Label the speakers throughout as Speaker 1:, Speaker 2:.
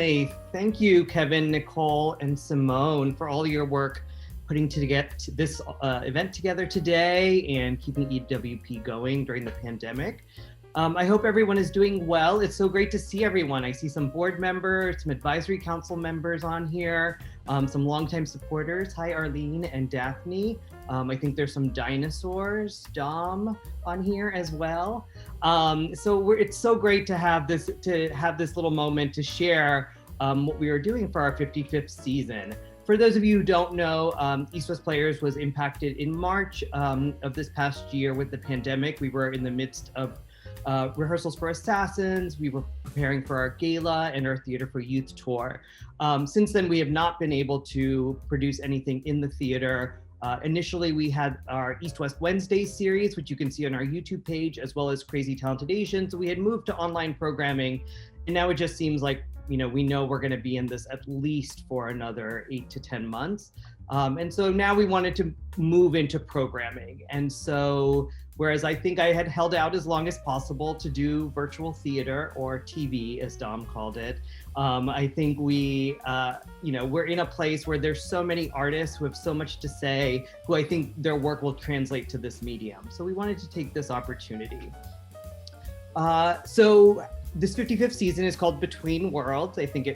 Speaker 1: Hi, thank you, Kevin, Nicole, and Simone for all your work putting to get this event together today and keeping EWP going during the pandemic. I hope everyone is doing well. It's so great to see everyone. I see some board members, some advisory council members on here, some longtime supporters. Hi, Arlene and Daphne. I think there's some dinosaurs, Dom, on here as well. It's so great to have this little moment to share what we are doing for our 55th season. For those of you who don't know, East West Players was impacted in March of this past year with the pandemic. We were in the midst of rehearsals for Assassins. We were preparing for our gala and our Theater for Youth tour. Since then, we have not been able to produce anything in the theater. Initially, we had our East West Wednesday series, which you can see on our YouTube page, as well as Crazy Talented Asian. So we had moved to online programming, and now it just seems like, we know we're going to be in this at least for another 8 to 10 months. And so now we wanted to move into programming. And so, whereas I think I had held out as long as possible to do virtual theater, or TV, as Dom called it, I think we're in a place where there's so many artists who have so much to say, who I think their work will translate to this medium. So we wanted to take this opportunity. So this 55th season is called Between Worlds. I think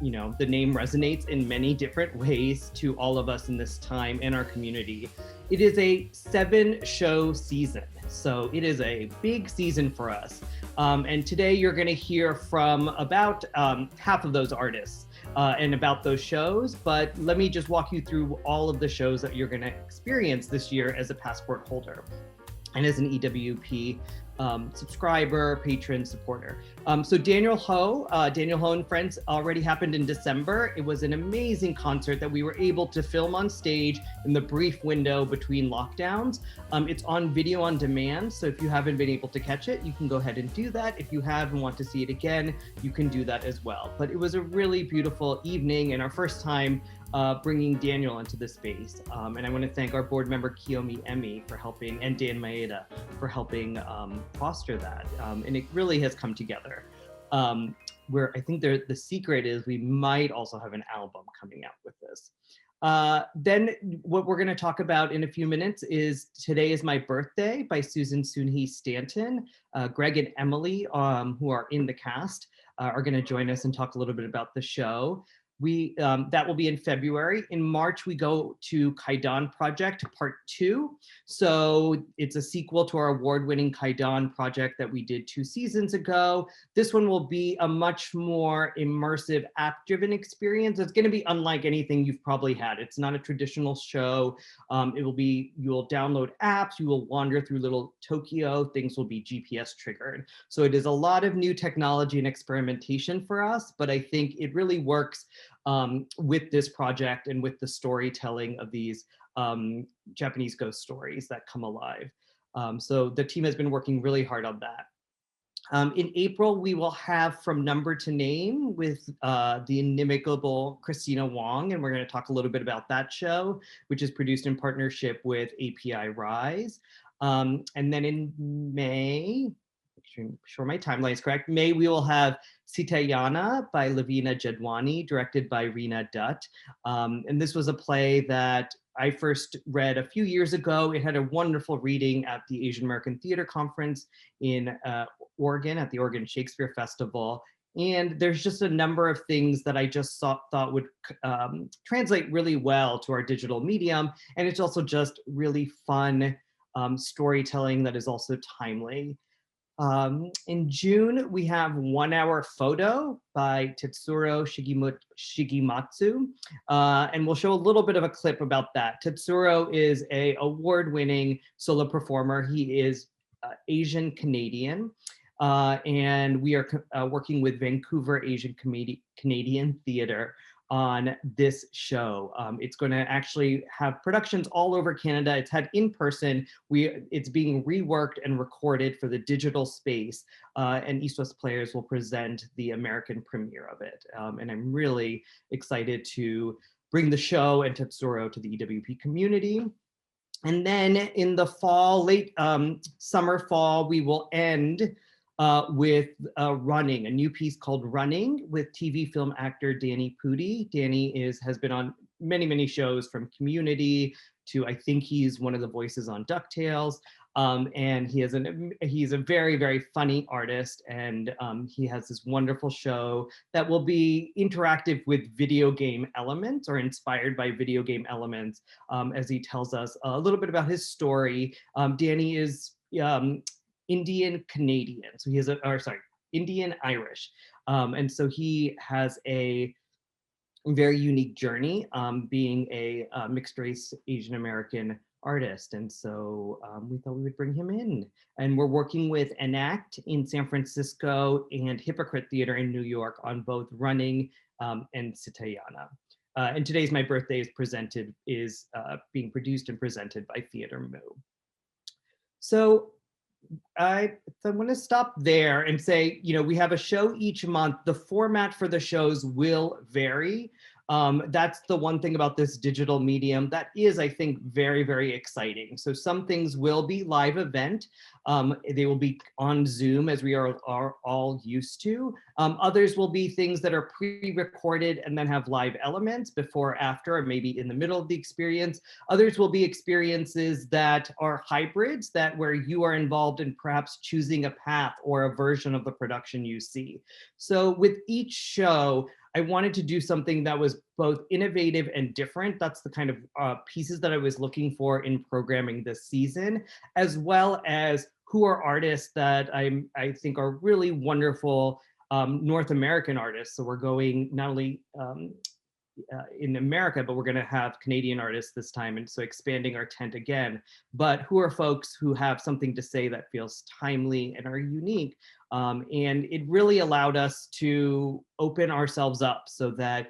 Speaker 1: the name resonates in many different ways to all of us in this time in our community. It is a 7-show season, so it is a big season for us. And today you're going to hear from about half of those artists and about those shows, but let me just walk you through all of the shows that you're going to experience this year as a passport holder and as an EWP subscriber, patron, supporter. So Daniel Ho and Friends already happened in December. It was an amazing concert that we were able to film on stage in the brief window between lockdowns. It's on video on demand, so if you haven't been able to catch it, you can go ahead and do that. If you have and want to see it again, you can do that as well. But it was a really beautiful evening and our first time bringing Daniel into the space. And I want to thank our board member Kiyomi Emmy for helping, and Dan Maeda for helping foster that. And it really has come together. Where I think the secret is we might also have an album coming out with this. Then what we're going to talk about in a few minutes is Today Is My Birthday by Susan Soonhee Stanton. Greg and Emily, who are in the cast, are going to join us and talk a little bit about the show. That will be in February. In March, we go to Kaidan Project Part 2. So it's a sequel to our award-winning Kaidan project that we did 2 seasons ago. This one will be a much more immersive, app-driven experience. It's going to be unlike anything you've probably had. It's not a traditional show. You will download apps, you will wander through little Tokyo, things will be GPS triggered. So it is a lot of new technology and experimentation for us, but I think it really works with this project and with the storytelling of these Japanese ghost stories that come alive. So the team has been working really hard on that. In April, we will have From Number to Name with the inimitable Kristina Wong, and we're going to talk a little bit about that show, which is produced in partnership with API Rise. And then in May, make sure my timeline is correct, May we will have SITAYANA by Lavina Jadhwani, directed by Rena Dutt. And this was a play that I first read a few years ago. It had a wonderful reading at the Asian American Theater Conference in Oregon at the Oregon Shakespeare Festival. And there's just a number of things that I just thought would translate really well to our digital medium. And it's also just really fun storytelling that is also timely. In June, we have 1 Hour Photo by Tetsuro Shigematsu, and we'll show a little bit of a clip about that. Tetsuro is an award-winning solo performer. He is Asian Canadian, and we are working with Vancouver Asian Canadian Theatre on this show. It's going to actually have productions all over Canada. It's had in person. It's being reworked and recorded for the digital space, and East West Players will present the American premiere of it. And I'm really excited to bring the show and Tetsuro to the EWP community. And then in the fall, late summer, fall, we will end with Running, a new piece called Running with TV film actor Danny Pudi. Danny has been on many shows, from Community to, I think he's one of the voices on DuckTales. And he's a very funny artist, and he has this wonderful show that will be interactive with video game elements, or inspired by video game elements, as he tells us a little bit about his story. Danny is Indian Canadian, so Indian Irish, and so he has a very unique journey, being a mixed race Asian American artist. And so we thought we would bring him in. And we're working with Enact in San Francisco and Hypocrite Theater in New York on both Running and SITAYANA. And Today's My Birthday is being produced and presented by Theater Moo. So I want to stop there and say, we have a show each month. The format for the shows will vary. That's the one thing about this digital medium that is, I think, very exciting. So some things will be live event. They will be on Zoom, as we are all used to. Others will be things that are pre-recorded and then have live elements before, after, or maybe in the middle of the experience. Others will be experiences that are hybrids, where you are involved in perhaps choosing a path or a version of the production you see. So with each show, I wanted to do something that was both innovative and different. That's the kind of pieces that I was looking for in programming this season, as well as who are artists that I think are really wonderful North American artists. So we're going not only in America, but we're going to have Canadian artists this time, and so expanding our tent again. But who are folks who have something to say that feels timely and are unique? And it really allowed us to open ourselves up, so that,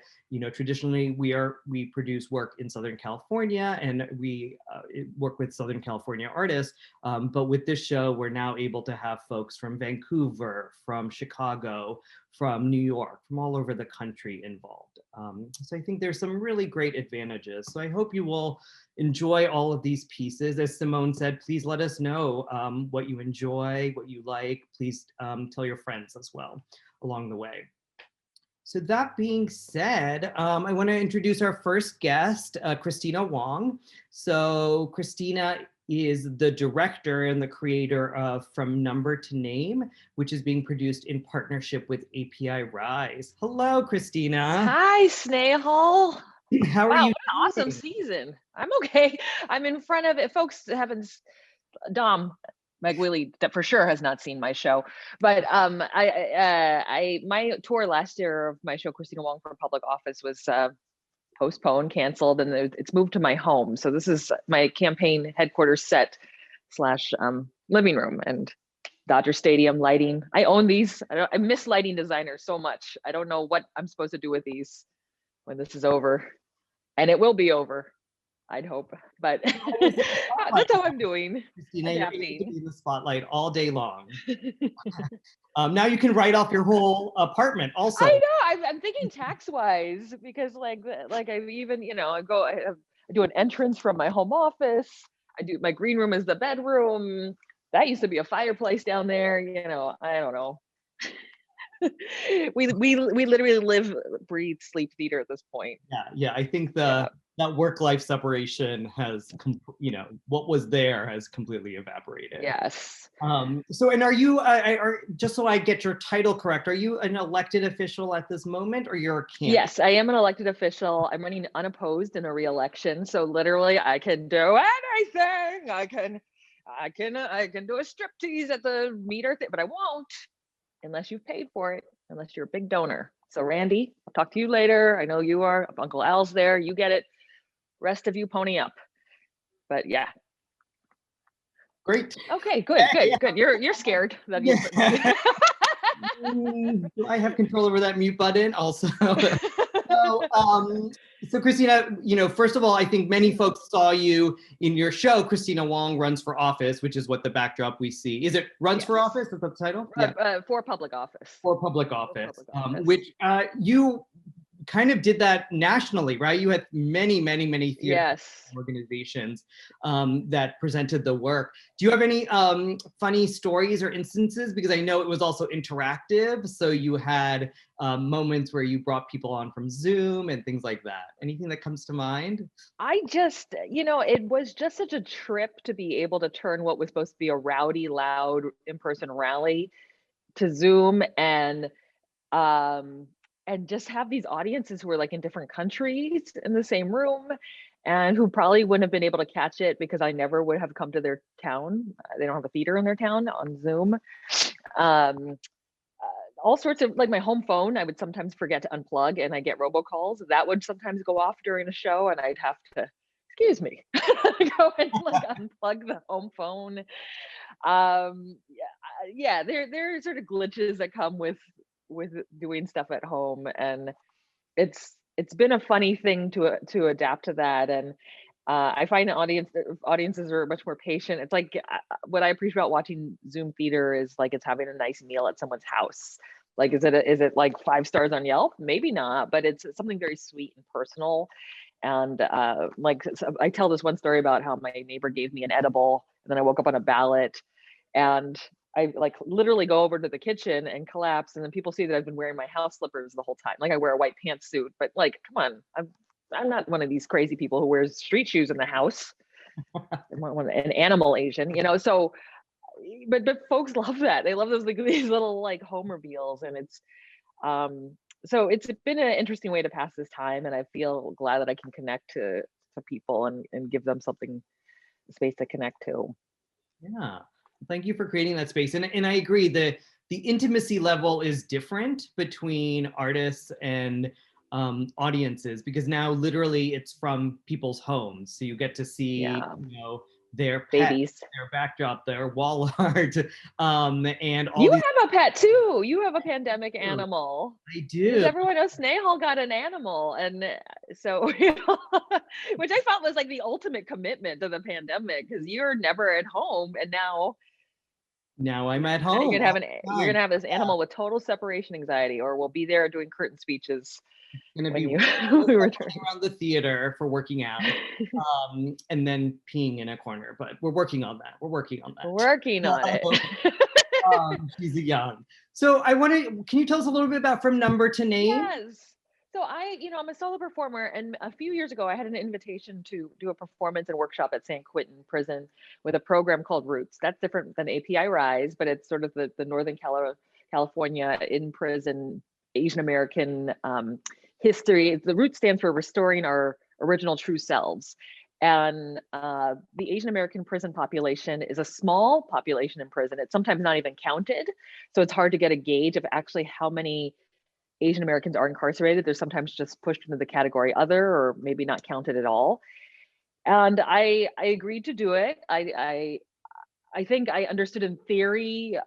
Speaker 1: traditionally we produce work in Southern California, and we work with Southern California artists. But with this show, we're now able to have folks from Vancouver, from Chicago, from New York, from all over the country involved. So I think there's some really great advantages. So I hope you will enjoy all of these pieces. As Simone said, please let us know what you enjoy, what you like. Please tell your friends as well along the way. So that being said, I want to introduce our first guest, Kristina Wong. So Kristina is the director and the creator of From Number to Name, which is being produced in partnership with API Rise. Hello, Kristina.
Speaker 2: Hi, Snehal.
Speaker 1: How are you?
Speaker 2: What an awesome season. I'm okay. I'm in front of it. Folks haven't, Dom McWillie, that for sure has not seen my show, but my tour last year of my show, Kristina Wong for Public Office, was postponed, canceled, and it's moved to my home. So this is my campaign headquarters set / living room, and Dodger Stadium lighting. I own these. I miss lighting designers so much. I don't know what I'm supposed to do with these when this is over, and it will be over, I'd hope, but that's how I'm doing.
Speaker 1: Kristina, you're able to be in the spotlight all day long. Now you can write off your whole apartment also.
Speaker 2: I know, I'm thinking tax-wise, because like I've even, I do an entrance from my home office. My green room is the bedroom. That used to be a fireplace down there, I don't know. we literally live, breathe, sleep theater at this point.
Speaker 1: Yeah. I think that work-life separation has, what was there has completely evaporated.
Speaker 2: Yes.
Speaker 1: So, and are you, just so I get your title correct, are you an elected official at this moment, or you're a candidate?
Speaker 2: Yes, I am an elected official. I'm running unopposed in a re-election. So literally I can do anything. I can do a striptease at the meter thing, but I won't unless you've paid for it, unless you're a big donor. So Randy, I'll talk to you later. I know you are. Uncle Al's there. You get it. Rest of you pony up. But yeah.
Speaker 1: Great.
Speaker 2: Okay, good. You're scared that you.
Speaker 1: Do I have control over that mute button also? So Kristina, first of all, I think many folks saw you in your show, Kristina Wong Runs for Office, which is what the backdrop we see. Is it Runs for Office? Is that the title?
Speaker 2: For public office.
Speaker 1: For public office, which you kind of did that nationally, right? You had many theater
Speaker 2: Yes.
Speaker 1: organizations that presented the work. Do you have any funny stories or instances? Because I know it was also interactive, so you had moments where you brought people on from Zoom and things like that. Anything that comes to mind?
Speaker 2: I just, it was just such a trip to be able to turn what was supposed to be a rowdy, loud in-person rally to Zoom, um and just have these audiences who were like in different countries in the same room, and who probably wouldn't have been able to catch it because I never would have come to their town. They don't have a theater in their town on Zoom. Um all sorts of, like, my home phone, I would sometimes forget to unplug and I get robocalls. That would sometimes go off during a show and I'd have to, excuse me, go and like unplug the home phone. Yeah, there are sort of glitches that come with doing stuff at home, and it's been a funny thing to adapt to that. And I find audiences are much more patient. It's like, what I appreciate about watching Zoom theater is like it's having a nice meal at someone's house. Like, is it like 5 stars on Yelp? Maybe not, but it's something very sweet and personal. And like, so I tell this one story about how my neighbor gave me an edible, and then I woke up on a ballot, and I like literally go over to the kitchen and collapse, and then people see that I've been wearing my house slippers the whole time. Like, I wear a white pantsuit, but like, come on, I'm not one of these crazy people who wears street shoes in the house. I'm an animal Asian, So, but folks love that. They love those, like, these little like home reveals, and so it's been an interesting way to pass this time, and I feel glad that I can connect to people and give them something, space to connect to.
Speaker 1: Yeah. Thank you for creating that space. And I agree, the intimacy level is different between artists and audiences, because now literally it's from people's homes. So you get to see,
Speaker 2: Yeah.
Speaker 1: their pet,
Speaker 2: Babies.
Speaker 1: their backdrop, their wall art, and all
Speaker 2: You
Speaker 1: these.
Speaker 2: have a pet too. You have a pandemic animal.
Speaker 1: I
Speaker 2: Does
Speaker 1: do.
Speaker 2: everyone know Snehal got an animal? And so, which I felt was like the ultimate commitment to the pandemic, because you're never at home, and now
Speaker 1: Now I'm at
Speaker 2: you're
Speaker 1: home
Speaker 2: gonna have
Speaker 1: all the
Speaker 2: you're
Speaker 1: time.
Speaker 2: gonna have this animal with total separation anxiety, or we'll be there doing curtain speeches
Speaker 1: Gonna
Speaker 2: when
Speaker 1: be
Speaker 2: you
Speaker 1: running
Speaker 2: return.
Speaker 1: around the theater for working out, and then peeing in a corner. But we're working on that. We're working on that.
Speaker 2: Working on it.
Speaker 1: She's young. So can you tell us a little bit about From Number to Name?
Speaker 2: Yes. So I'm a solo performer, and a few years ago, I had an invitation to do a performance and workshop at San Quentin Prison with a program called Roots. That's different than API Rise, but it's sort of the Northern California in prison Asian American history. The Roots stands for Restoring Our Original True Selves. And the Asian American prison population is a small population in prison. It's sometimes not even counted. So it's hard to get a gauge of actually how many Asian Americans are incarcerated. They're sometimes just pushed into the category other, or maybe not counted at all. And I agreed to do it. I think I understood in theory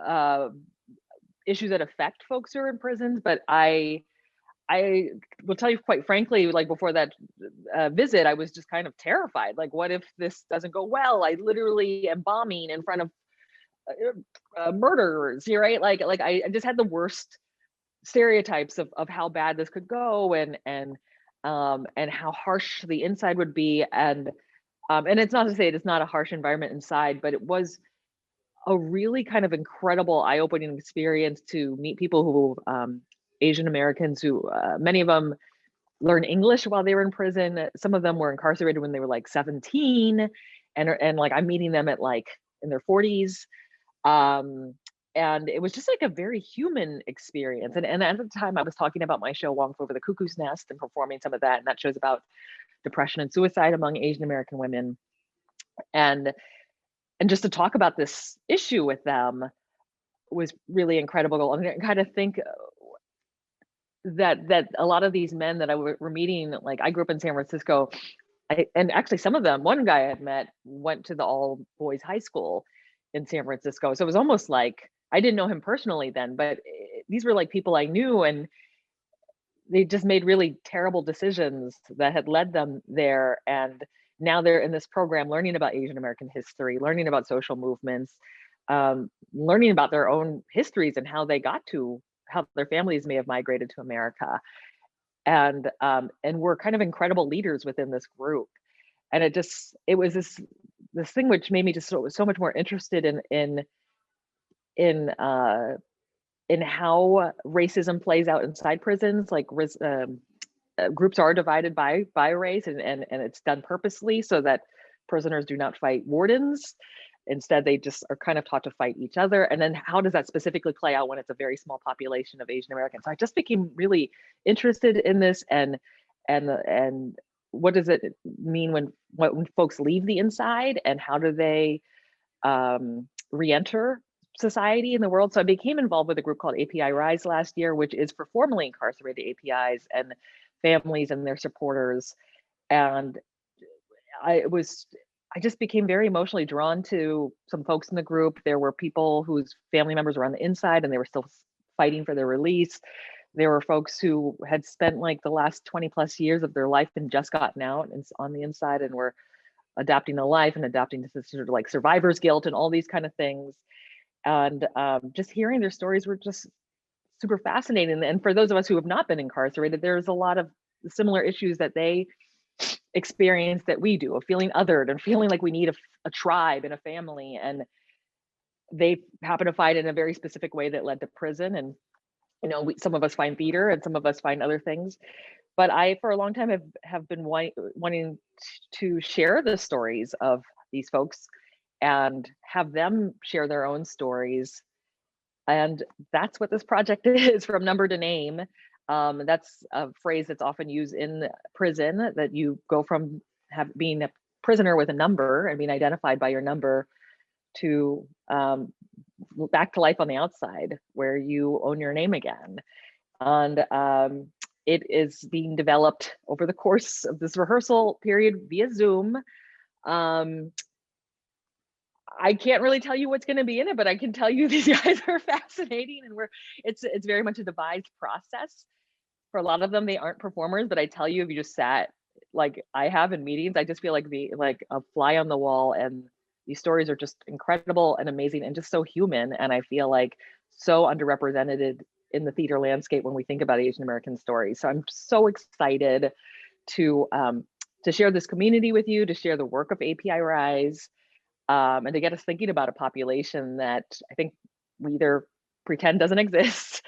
Speaker 2: uh, issues that affect folks who are in prisons, but I will tell you quite frankly, like, before that visit, I was just kind of terrified. Like, what if this doesn't go well? I literally am bombing in front of murderers, right? Like I just had the worst stereotypes of how bad this could go, and how harsh the inside would be. And it's not to say it's not a harsh environment inside, but it was a really kind of incredible eye-opening experience to meet people who Asian Americans who many of them learn English while they were in prison. Some of them were incarcerated when they were like 17, and like I'm meeting them at like in their 40s. And it was just like a very human experience. And at the time I was talking about my show Wong Flew Over the Cuckoo's Nest and performing some of that. And that show's about depression and suicide among Asian American women. And just to talk about this issue with them was really incredible. I mean, I kind of think that a lot of these men that were meeting, like, I grew up in San Francisco, and actually some of them, one guy I had met went to the all boys high school in San Francisco. So it was almost like I didn't know him personally then, but these were like people I knew, and they just made really terrible decisions that had led them there. And now they're in this program learning about Asian American history, learning about social movements, learning about their own histories and how they got to, how their families may have migrated to America. and were kind of incredible leaders within this group. And it was this thing which made me just so much more interested in how racism plays out inside prisons. Like groups are divided by race, and it's done purposely so that prisoners do not fight wardens. Instead, they just are kind of taught to fight each other. And then how does that specifically play out when it's a very small population of Asian Americans? So I just became really interested in this, and what does it mean when folks leave the inside, and how do they re-enter society in the world? So I became involved with a group called API Rise last year, which is for formerly incarcerated APIs and families and their supporters. And I just became very emotionally drawn to some folks in the group. There were people whose family members were on the inside and they were still fighting for their release. There were folks who had spent like the last 20 plus years of their life and just gotten out and on the inside and were adapting to life and adapting to sort of like survivor's guilt and all these kind of things. And just hearing their stories were just super fascinating. And for those of us who have not been incarcerated, there's a lot of similar issues that they experience that we do, of feeling othered and feeling like we need a tribe and a family. And they happen to fight in a very specific way that led to prison. And, you know, some of us find theater and some of us find other things. But I, for a long time, have been wanting to share the stories of these folks and have them share their own stories. And that's what this project is, from number to name. That's a phrase that's often used in prison, that you go from being a prisoner with a number and being identified by your number to back to life on the outside, where you own your name again. And it is being developed over the course of this rehearsal period via Zoom. I can't really tell you what's going to be in it, but I can tell you these guys are fascinating, and it's very much a devised process. For a lot of them, they aren't performers, but I tell you, if you just sat like I have in meetings, I just feel like a fly on the wall, and these stories are just incredible and amazing and just so human. And I feel like so underrepresented in the theater landscape when we think about Asian American stories. So I'm so excited to share this community with you, to share the work of API Rise, and to get us thinking about a population that I think we either pretend doesn't exist,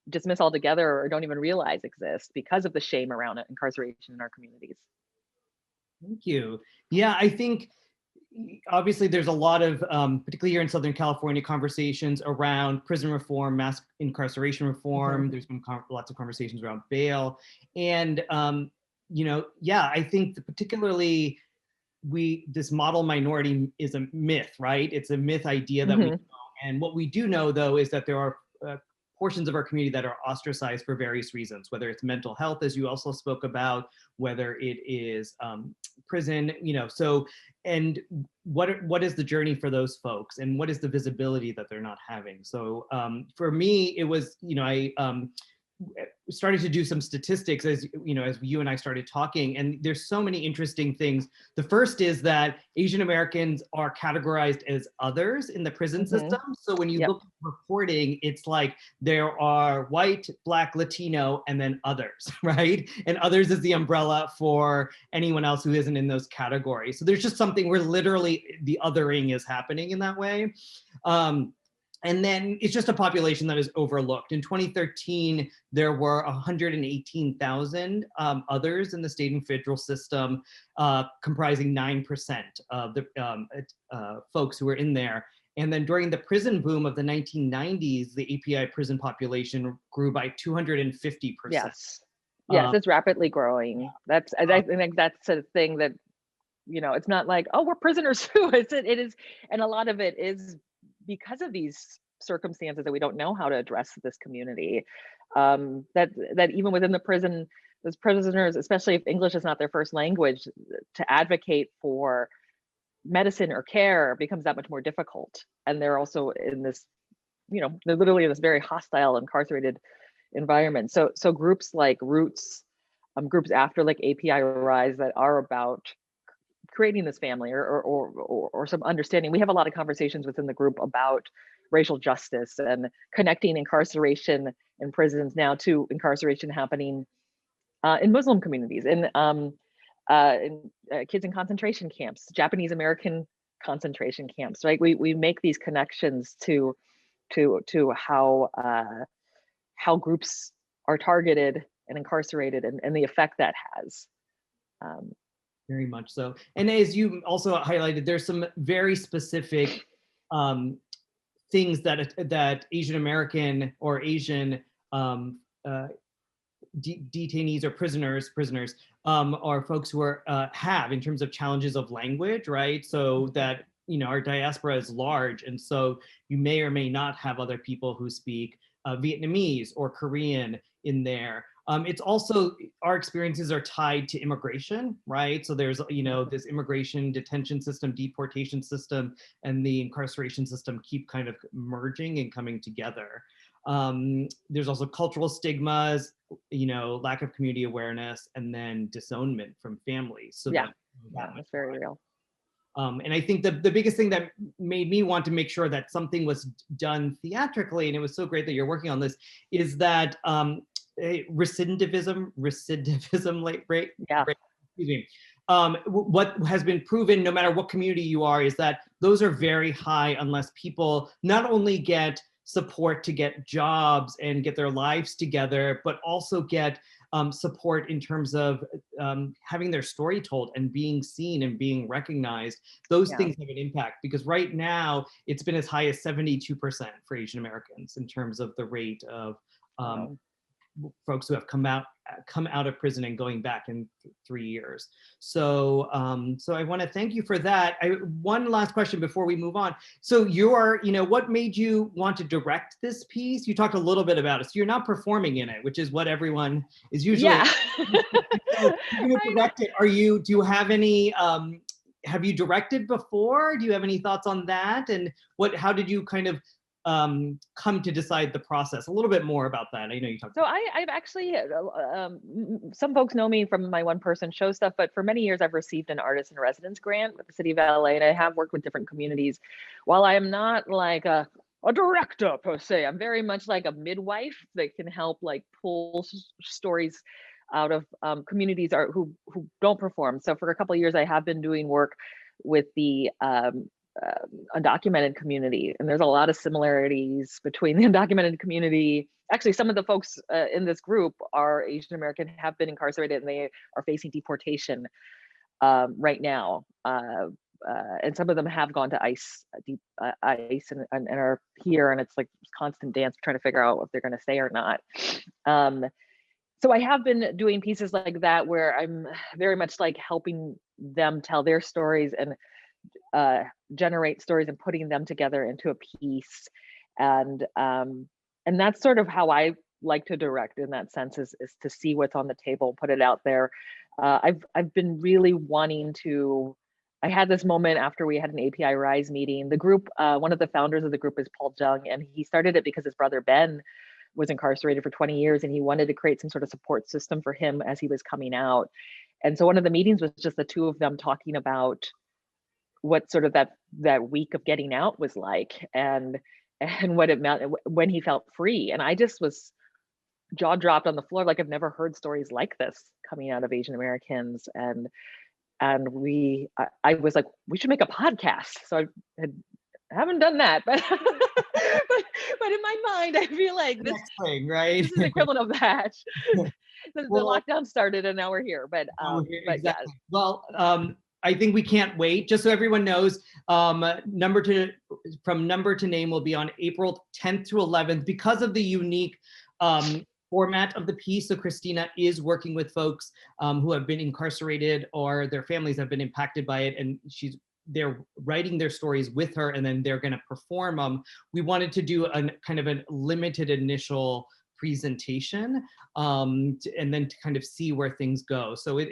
Speaker 2: dismiss altogether, or don't even realize exists because of the shame around incarceration in our communities.
Speaker 1: Thank you. Yeah, I think obviously there's a lot of, particularly here in Southern California, conversations around prison reform, mass incarceration reform. There's been lots of conversations around bail. And, you know, yeah, I think particularly this model minority is a myth, right? It's a myth idea that we know. And what we do know, though, is that there are portions of our community that are ostracized for various reasons, whether it's mental health, as you also spoke about, whether it is prison, you know. So, and what is the journey for those folks, and what is the visibility that they're not having? So for me, it was, you know, I started to do some statistics as you and I started talking, and there's so many interesting things. The first is that Asian Americans are categorized as others in the prison system. So when you look at reporting, it's like there are white, Black, Latino, and then others, right? And others is the umbrella for anyone else who isn't in those categories. So there's just something where literally the othering is happening in that way. And then it's just a population that is overlooked. In 2013, there were 118,000 others in the state and federal system, comprising 9% of the folks who were in there. And then during the prison boom of the 1990s, the API prison population grew by 250%.
Speaker 2: Yes, it's rapidly growing. I think that's a thing that, you know, it's not like, oh, we're prisoners too. It is, and a lot of it is because of these circumstances that we don't know how to address this community. That even within the prison, those prisoners, especially if English is not their first language, to advocate for medicine or care becomes that much more difficult. And they're also in this, you know, they're literally in this very hostile, incarcerated environment. So groups like Roots, groups after like API Rise that are about creating this family or some understanding. We have a lot of conversations within the group about racial justice and connecting incarceration in prisons now to incarceration happening in Muslim communities, in kids in concentration camps, Japanese American concentration camps, right? We make these connections to how groups are targeted and incarcerated, and the effect that has.
Speaker 1: Very much so. And as you also highlighted, there's some very specific things that Asian American or Asian detainees or prisoners are folks who are have in terms of challenges of language, right? So that, you know, our diaspora is large, and so you may or may not have other people who speak Vietnamese or Korean in there. It's also, our experiences are tied to immigration, right? So there's, you know, this immigration detention system, deportation system, and the incarceration system keep kind of merging and coming together. There's also cultural stigmas, you know, lack of community awareness, and then disownment from families. So
Speaker 2: yeah, that's very real.
Speaker 1: And I think the biggest thing that made me want to make sure that something was done theatrically, and it was so great that you're working on this, is that recidivism rate,
Speaker 2: yeah.
Speaker 1: Excuse me. What has been proven, no matter what community you are, is that those are very high unless people not only get support to get jobs and get their lives together, but also get support in terms of having their story told and being seen and being recognized. Those things have an impact, because right now it's been as high as 72% for Asian Americans in terms of the rate of folks who have come out of prison and going back in 3 years. So so I want to thank you for that. One last question before we move on. So you're, you know, what made you want to direct this piece? You talked a little bit about it. So you're not performing in it, which is what everyone is usually.
Speaker 2: Yeah.
Speaker 1: So you're going to direct it. Do you have any, have you directed before? Do you have any thoughts on that? And how did you kind of come to decide the process? A little bit more about that. I know you talked.
Speaker 2: So I've actually, some folks know me from my one-person show stuff, but for many years I've received an artist in residence grant with the city of LA, and I have worked with different communities. While I am not like a director per se, I'm very much like a midwife that can help like pull stories out of communities who don't perform. So for a couple of years I have been doing work with the undocumented community, and there's a lot of similarities between the undocumented community. Actually, some of the folks in this group are Asian American, have been incarcerated, and they are facing deportation right now. And some of them have gone to ICE and are here, and it's like constant dance trying to figure out if they're going to stay or not. So I have been doing pieces like that where I'm very much like helping them tell their stories and generate stories and putting them together into a piece. And that's sort of how I like to direct in that sense, is to see what's on the table, put it out there. I've been really wanting to, I had this moment after we had an API Rise meeting. The group, one of the founders of the group is Paul Jung, and he started it because his brother Ben was incarcerated for 20 years, and he wanted to create some sort of support system for him as he was coming out. And so one of the meetings was just the two of them talking about what sort of that week of getting out was like, and what it meant when he felt free. And I just was jaw dropped on the floor, like I've never heard stories like this coming out of Asian Americans. And I was like, we should make a podcast. So I haven't done that, but but in my mind, I feel like this
Speaker 1: thing, right?
Speaker 2: This is the equivalent of that. The lockdown started and now we're here. But
Speaker 1: exactly.
Speaker 2: Yeah.
Speaker 1: Well, I think we can't wait. Just so everyone knows, Number to Name will be on April 10th to 11th because of the unique format of the piece. So Kristina is working with folks who have been incarcerated or their families have been impacted by it, and they're writing their stories with her, and then they're going to perform them. We wanted to do a kind of a limited initial presentation, and then to kind of see where things go. So I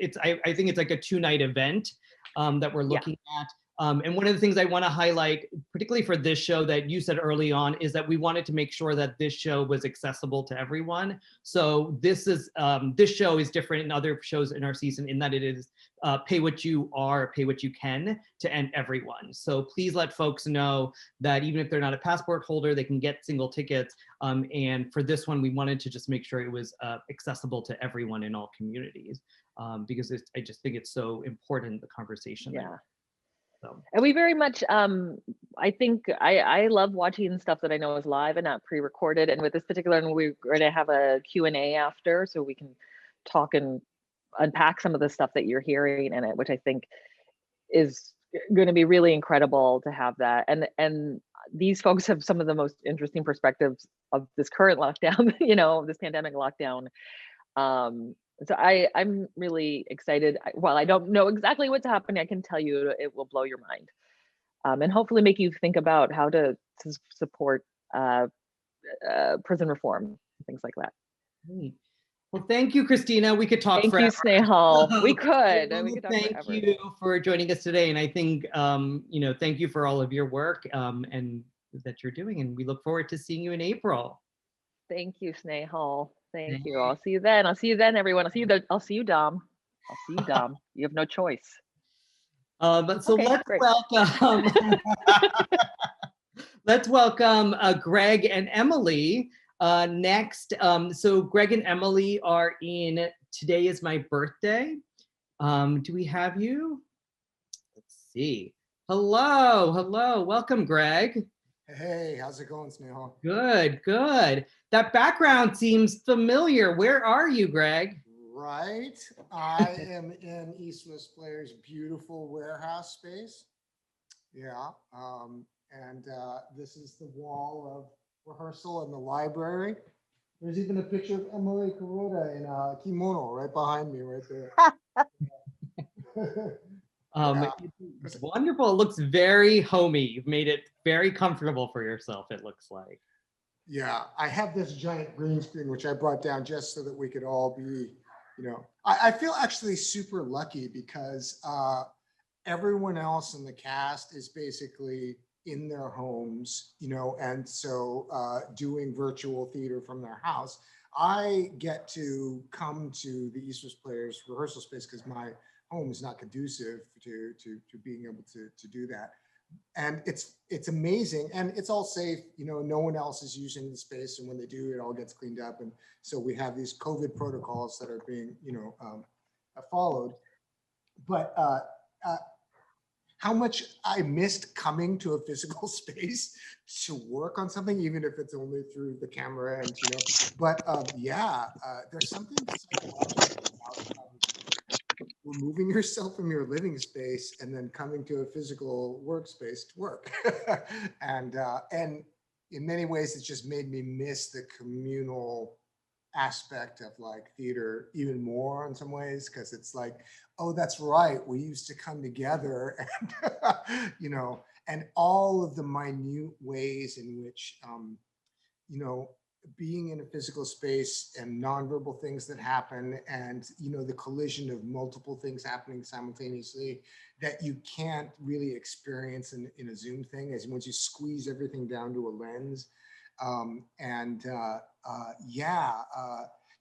Speaker 1: think it's like a 2-night event that we're looking at. And one of the things I want to highlight, particularly for this show that you said early on, is that we wanted to make sure that this show was accessible to everyone. So this show is different in other shows in our season in that it is pay what you are, pay what you can to end everyone. So please let folks know that even if they're not a passport holder, they can get single tickets. And for this one, we wanted to just make sure it was accessible to everyone in all communities because I just think it's so important, the conversation.
Speaker 2: Yeah.
Speaker 1: So.
Speaker 2: And we very much, I think I love watching stuff that I know is live and not pre-recorded. And with this particular one, we're going to have a Q&A after, so we can talk and unpack some of the stuff that you're hearing in it, which I think is going to be really incredible to have that. And these folks have some of the most interesting perspectives of this current lockdown, you know, this pandemic lockdown. So I'm really excited. While I don't know exactly what's happening, I can tell you it will blow your mind, and hopefully make you think about how to support prison reform, things like that.
Speaker 1: Great. Well, thank you, Kristina. We could talk
Speaker 2: Thank
Speaker 1: forever.
Speaker 2: you, Snehal. We could. We could talk
Speaker 1: thank
Speaker 2: forever.
Speaker 1: you for joining us today. And I think, you know, thank you for all of your work and that you're doing. And we look forward to seeing you in April.
Speaker 2: Thank you, Snehal. Thank you. I'll see you then. I'll see you then, everyone. I'll see you, Dom. I'll see you, Dom. You have no choice.
Speaker 1: But so
Speaker 2: okay,
Speaker 1: let's
Speaker 2: great.
Speaker 1: welcome, let's welcome Greg and Emily next. So Greg and Emily are in Today Is My Birthday. Do we have you? Let's see. Hello, hello. Welcome, Greg.
Speaker 3: Hey, how's it going, Snehal?
Speaker 1: Good, good. That background seems familiar. Where are you, Greg?
Speaker 3: Right. I am in East West Player's beautiful warehouse space. Yeah. And this is the wall of rehearsal in the library. There's even a picture of Emily Kuroda in a kimono right behind me, right there.
Speaker 1: Yeah. It's wonderful. It looks very homey. You've made it very comfortable for yourself, it looks like.
Speaker 3: Yeah, I have this giant green screen, which I brought down just so that we could all be, you know, I feel actually super lucky because everyone else in the cast is basically in their homes, you know, and so doing virtual theater from their house. I get to come to the East West Players rehearsal space because my home is not conducive to being able to do that. And it's amazing, and it's all safe. You know, no one else is using the space, and when they do, it all gets cleaned up. And so we have these COVID protocols that are being, you know, followed. But how much I missed coming to a physical space to work on something, even if it's only through the camera, and you know. But yeah, there's something psychological about removing yourself from your living space and then coming to a physical workspace to work. and in many ways, it's just made me miss the communal aspect of like theater even more in some ways, because it's like, oh, that's right, we used to come together and you know, and all of the minute ways in which you know, being in a physical space and nonverbal things that happen, and you know, the collision of multiple things happening simultaneously that you can't really experience in a Zoom thing, as once you squeeze everything down to a lens.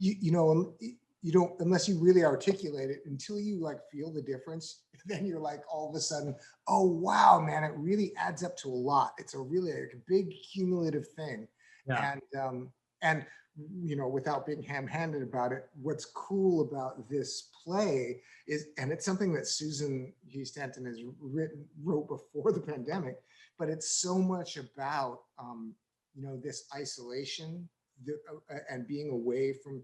Speaker 3: You know, you don't, unless you really articulate it, until you like feel the difference, then you're like all of a sudden, oh wow, man, it really adds up to a lot. It's a really like, a big cumulative thing. Yeah. And you know, without being ham-handed about it, what's cool about this play is, and it's something that Susan G. Stanton has wrote before the pandemic, but it's so much about you know, this isolation and being away from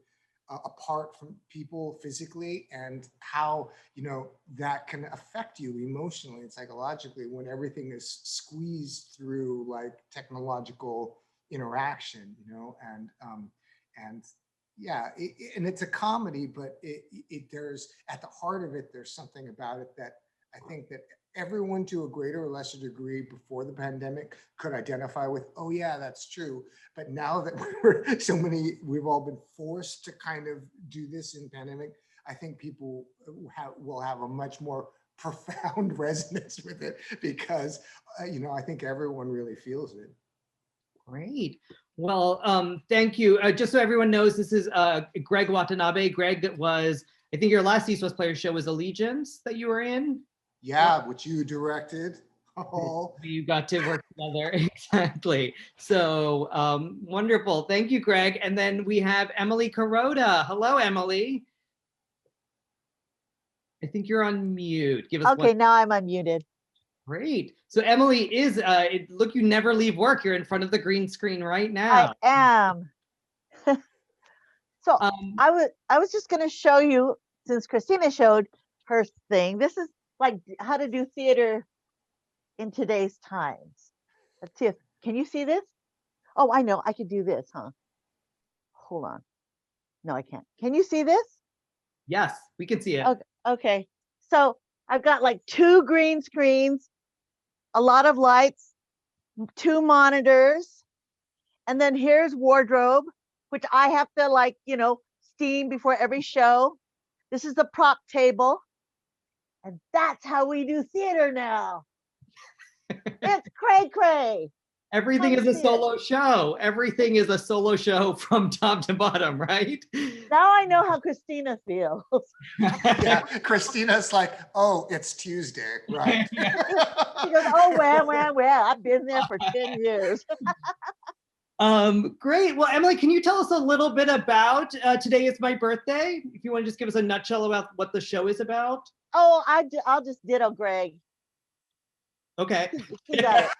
Speaker 3: apart from people physically, and how, you know, that can affect you emotionally and psychologically when everything is squeezed through like technological interaction, you know. And yeah, and it's a comedy, but there's, at the heart of it, there's something about it that I think that everyone to a greater or lesser degree before the pandemic could identify with. Oh yeah, that's true. But now that we've all been forced to kind of do this in pandemic, I think people will have a much more profound resonance with it because, I think everyone really feels it.
Speaker 1: Great. Well, thank you. Just so everyone knows, this is Greg Watanabe. Greg was, I think your last East West Players show was Allegiance that you were in.
Speaker 3: Yeah, which you directed. Oh,
Speaker 1: You got to work together. Exactly. So wonderful. Thank you, Greg. And then we have Emily Kuroda. Hello, Emily. I think you're on mute. Give us
Speaker 4: Okay,
Speaker 1: one.
Speaker 4: now I'm unmuted.
Speaker 1: Great. So Emily is, look, you never leave work. You're in front of the green screen right
Speaker 4: I
Speaker 1: now.
Speaker 4: am. So
Speaker 1: Um,
Speaker 4: I was just going to show you, since Kristina showed her thing, this is like how to do theater in today's times. Let's see if, can you see this? Oh, I know, I could do this, huh? Hold on. No, I can't. Can you see this?
Speaker 1: yes, we can see it.
Speaker 4: Okay, okay. So I've got like 2 green screens, a lot of lights, 2 monitors, and then here's wardrobe, which I have to like, steam before every show. This is the prop table. And that's how we do theater now. It's cray cray.
Speaker 1: Everything
Speaker 4: Come
Speaker 1: is a
Speaker 4: see it.
Speaker 1: solo show. Everything is a solo show from top to bottom, right?
Speaker 4: Now I know how Kristina feels.
Speaker 3: yeah. Christina's like, oh, it's Tuesday, right?
Speaker 4: She goes, oh, well, I've been there for 10 years.
Speaker 1: Great. Well, Emily, can you tell us a little bit about Today Is My Birthday? If you want to just give us a nutshell about what the show is about.
Speaker 4: Oh, I'll just ditto Greg.
Speaker 1: Okay.
Speaker 4: He got it.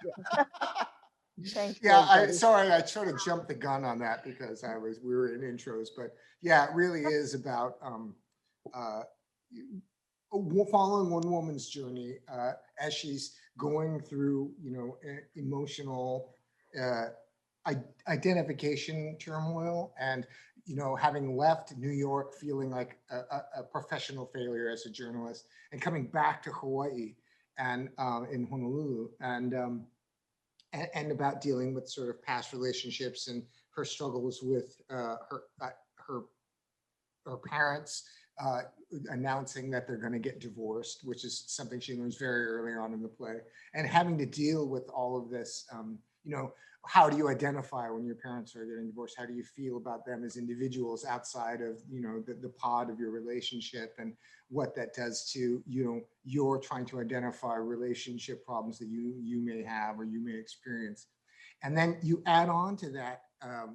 Speaker 4: Thanks,
Speaker 3: Yeah,
Speaker 4: Greg,
Speaker 3: sorry, I sort of jumped the gun on that because we were in intros, but yeah, it really is about following one woman's journey as she's going through, emotional identification turmoil, and having left New York feeling like a professional failure as a journalist, and coming back to Hawaii and in Honolulu, and about dealing with sort of past relationships and her struggles with her parents announcing that they're going to get divorced, which is something she learns very early on in the play, and having to deal with all of this. How do you identify when your parents are getting divorced? How do you feel about them as individuals outside of the pod of your relationship, and what that does to you're trying to identify relationship problems that you may have or you may experience. And then you add on to that,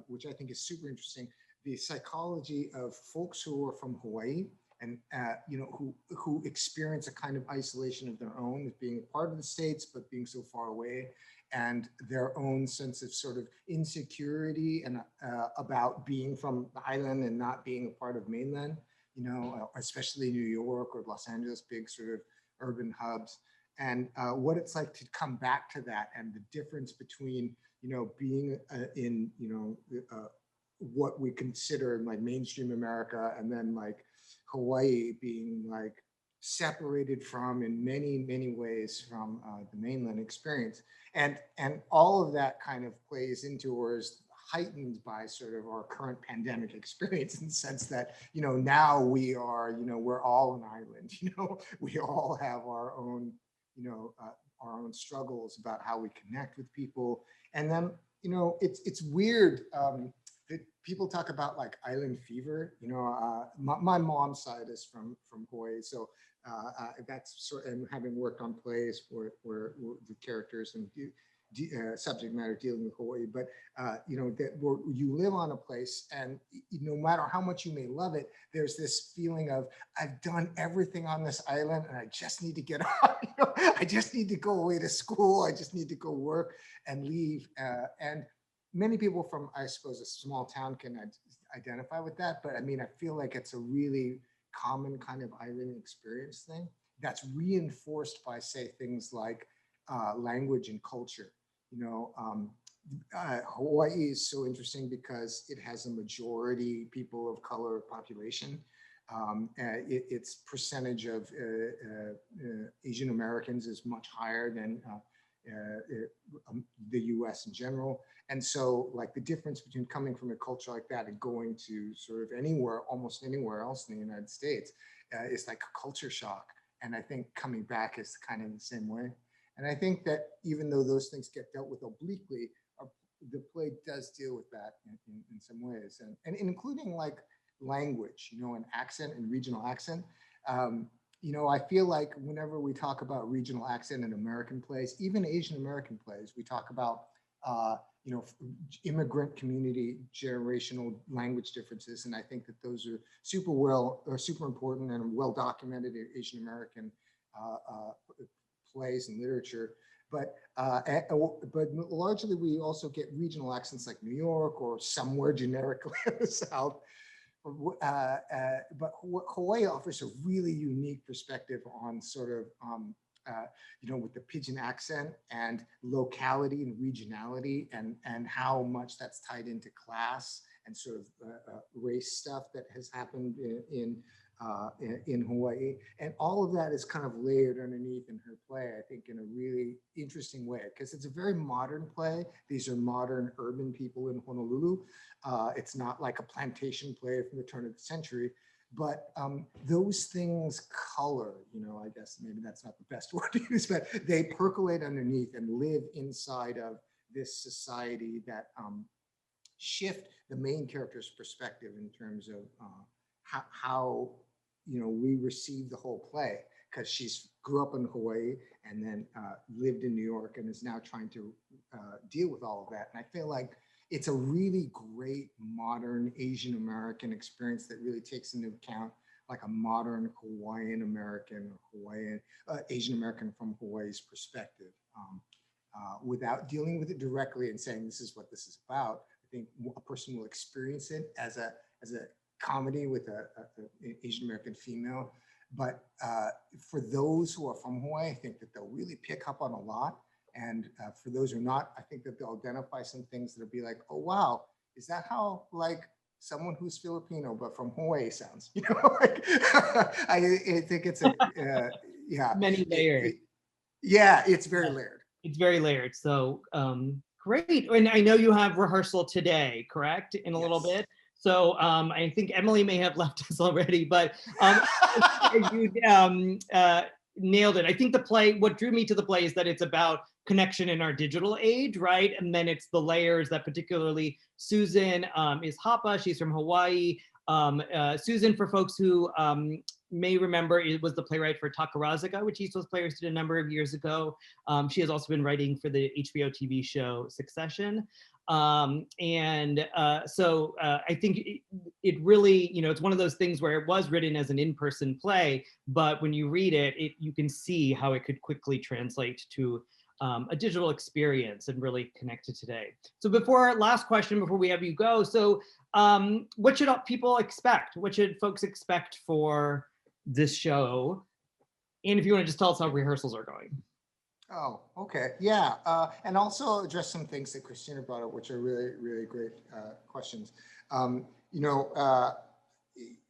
Speaker 3: which I think is super interesting, the psychology of folks who are from Hawaii and who experience a kind of isolation of their own as being a part of the States but being so far away, and their own sense of sort of insecurity and about being from the island and not being a part of mainland, especially New York or Los Angeles, big sort of urban hubs, and what it's like to come back to that, and the difference between being in what we consider like mainstream America, and then like Hawaii being like separated from in many ways from the mainland experience, and all of that kind of plays into or is heightened by sort of our current pandemic experience, in the sense that now we are we're all an island, we all have our own our own struggles about how we connect with people. And then it's weird that people talk about like island fever. My mom's side is from Hawaii, so that's sort of, and having worked on plays where the characters and subject matter dealing with Hawaii, but that you live on a place, and no matter how much you may love it, there's this feeling of, I've done everything on this island and I just need to get out. I just need to go away to school. I just need to go work and leave. And many people from, I suppose, a small town can identify with that, but I mean, I feel like it's a really common kind of island experience thing that's reinforced by, say, things like language and culture. Hawaii is so interesting because it has a majority people of color population. Its percentage of Asian Americans is much higher than the US in general. And so like the difference between coming from a culture like that and going to sort of anywhere, almost anywhere else in the United States, is like a culture shock. And I think coming back is kind of the same way. And I think that even though those things get dealt with obliquely, the play does deal with that in some ways, and including like language, and accent and regional accent. I feel like whenever we talk about regional accent in American plays, even Asian American plays, we talk about immigrant community generational language differences, and I think that those are super important and well documented in Asian American plays and literature. But largely we also get regional accents like New York or somewhere generically in the South. But Hawaii offers a really unique perspective on sort of, with the pidgin accent and locality and regionality, and how much that's tied into class and sort of race stuff that has happened in Hawaii. And all of that is kind of layered underneath in her play, I think, in a really interesting way, because it's a very modern play. These are modern urban people in Honolulu. It's not like a plantation play from the turn of the century, but those things color, I guess maybe that's not the best word to use, but they percolate underneath and live inside of this society that shift the main character's perspective in terms of how we receive the whole play, because she's grew up in Hawaii and then lived in New York and is now trying to deal with all of that. And I feel like it's a really great modern Asian American experience that really takes into account like a modern Hawaiian American or Hawaiian Asian American from Hawaii's perspective, without dealing with it directly and saying this is what this is about. I think a person will experience it as a comedy with an Asian American female. But for those who are from Hawaii, I think that they'll really pick up on a lot. And for those who are not, I think that they'll identify some things that'll be like, oh, wow, is that how like someone who's Filipino but from Hawaii sounds? I think it's
Speaker 1: many layers.
Speaker 3: It's very layered.
Speaker 1: It's very layered. So great. And I know you have rehearsal today, correct? In a little bit. So I think Emily may have left us already, but you nailed it. I think the play, what drew me to the play is that it's about connection in our digital age, right? And then it's the layers that particularly Susan is Hapa, she's from Hawaii. Susan, for folks who may remember, it was the playwright for Takarazuka, which East West Players did a number of years ago. She has also been writing for the HBO TV show Succession. So I think it really, it's one of those things where it was written as an in-person play, but when you read it, you can see how it could quickly translate to a digital experience and really connect to today. So last question before we have you go. So what should people expect? What should folks expect for this show? And if you want to just tell us how rehearsals are going.
Speaker 3: Oh, okay. Yeah. And also address some things that Kristina brought up, which are really, really great questions.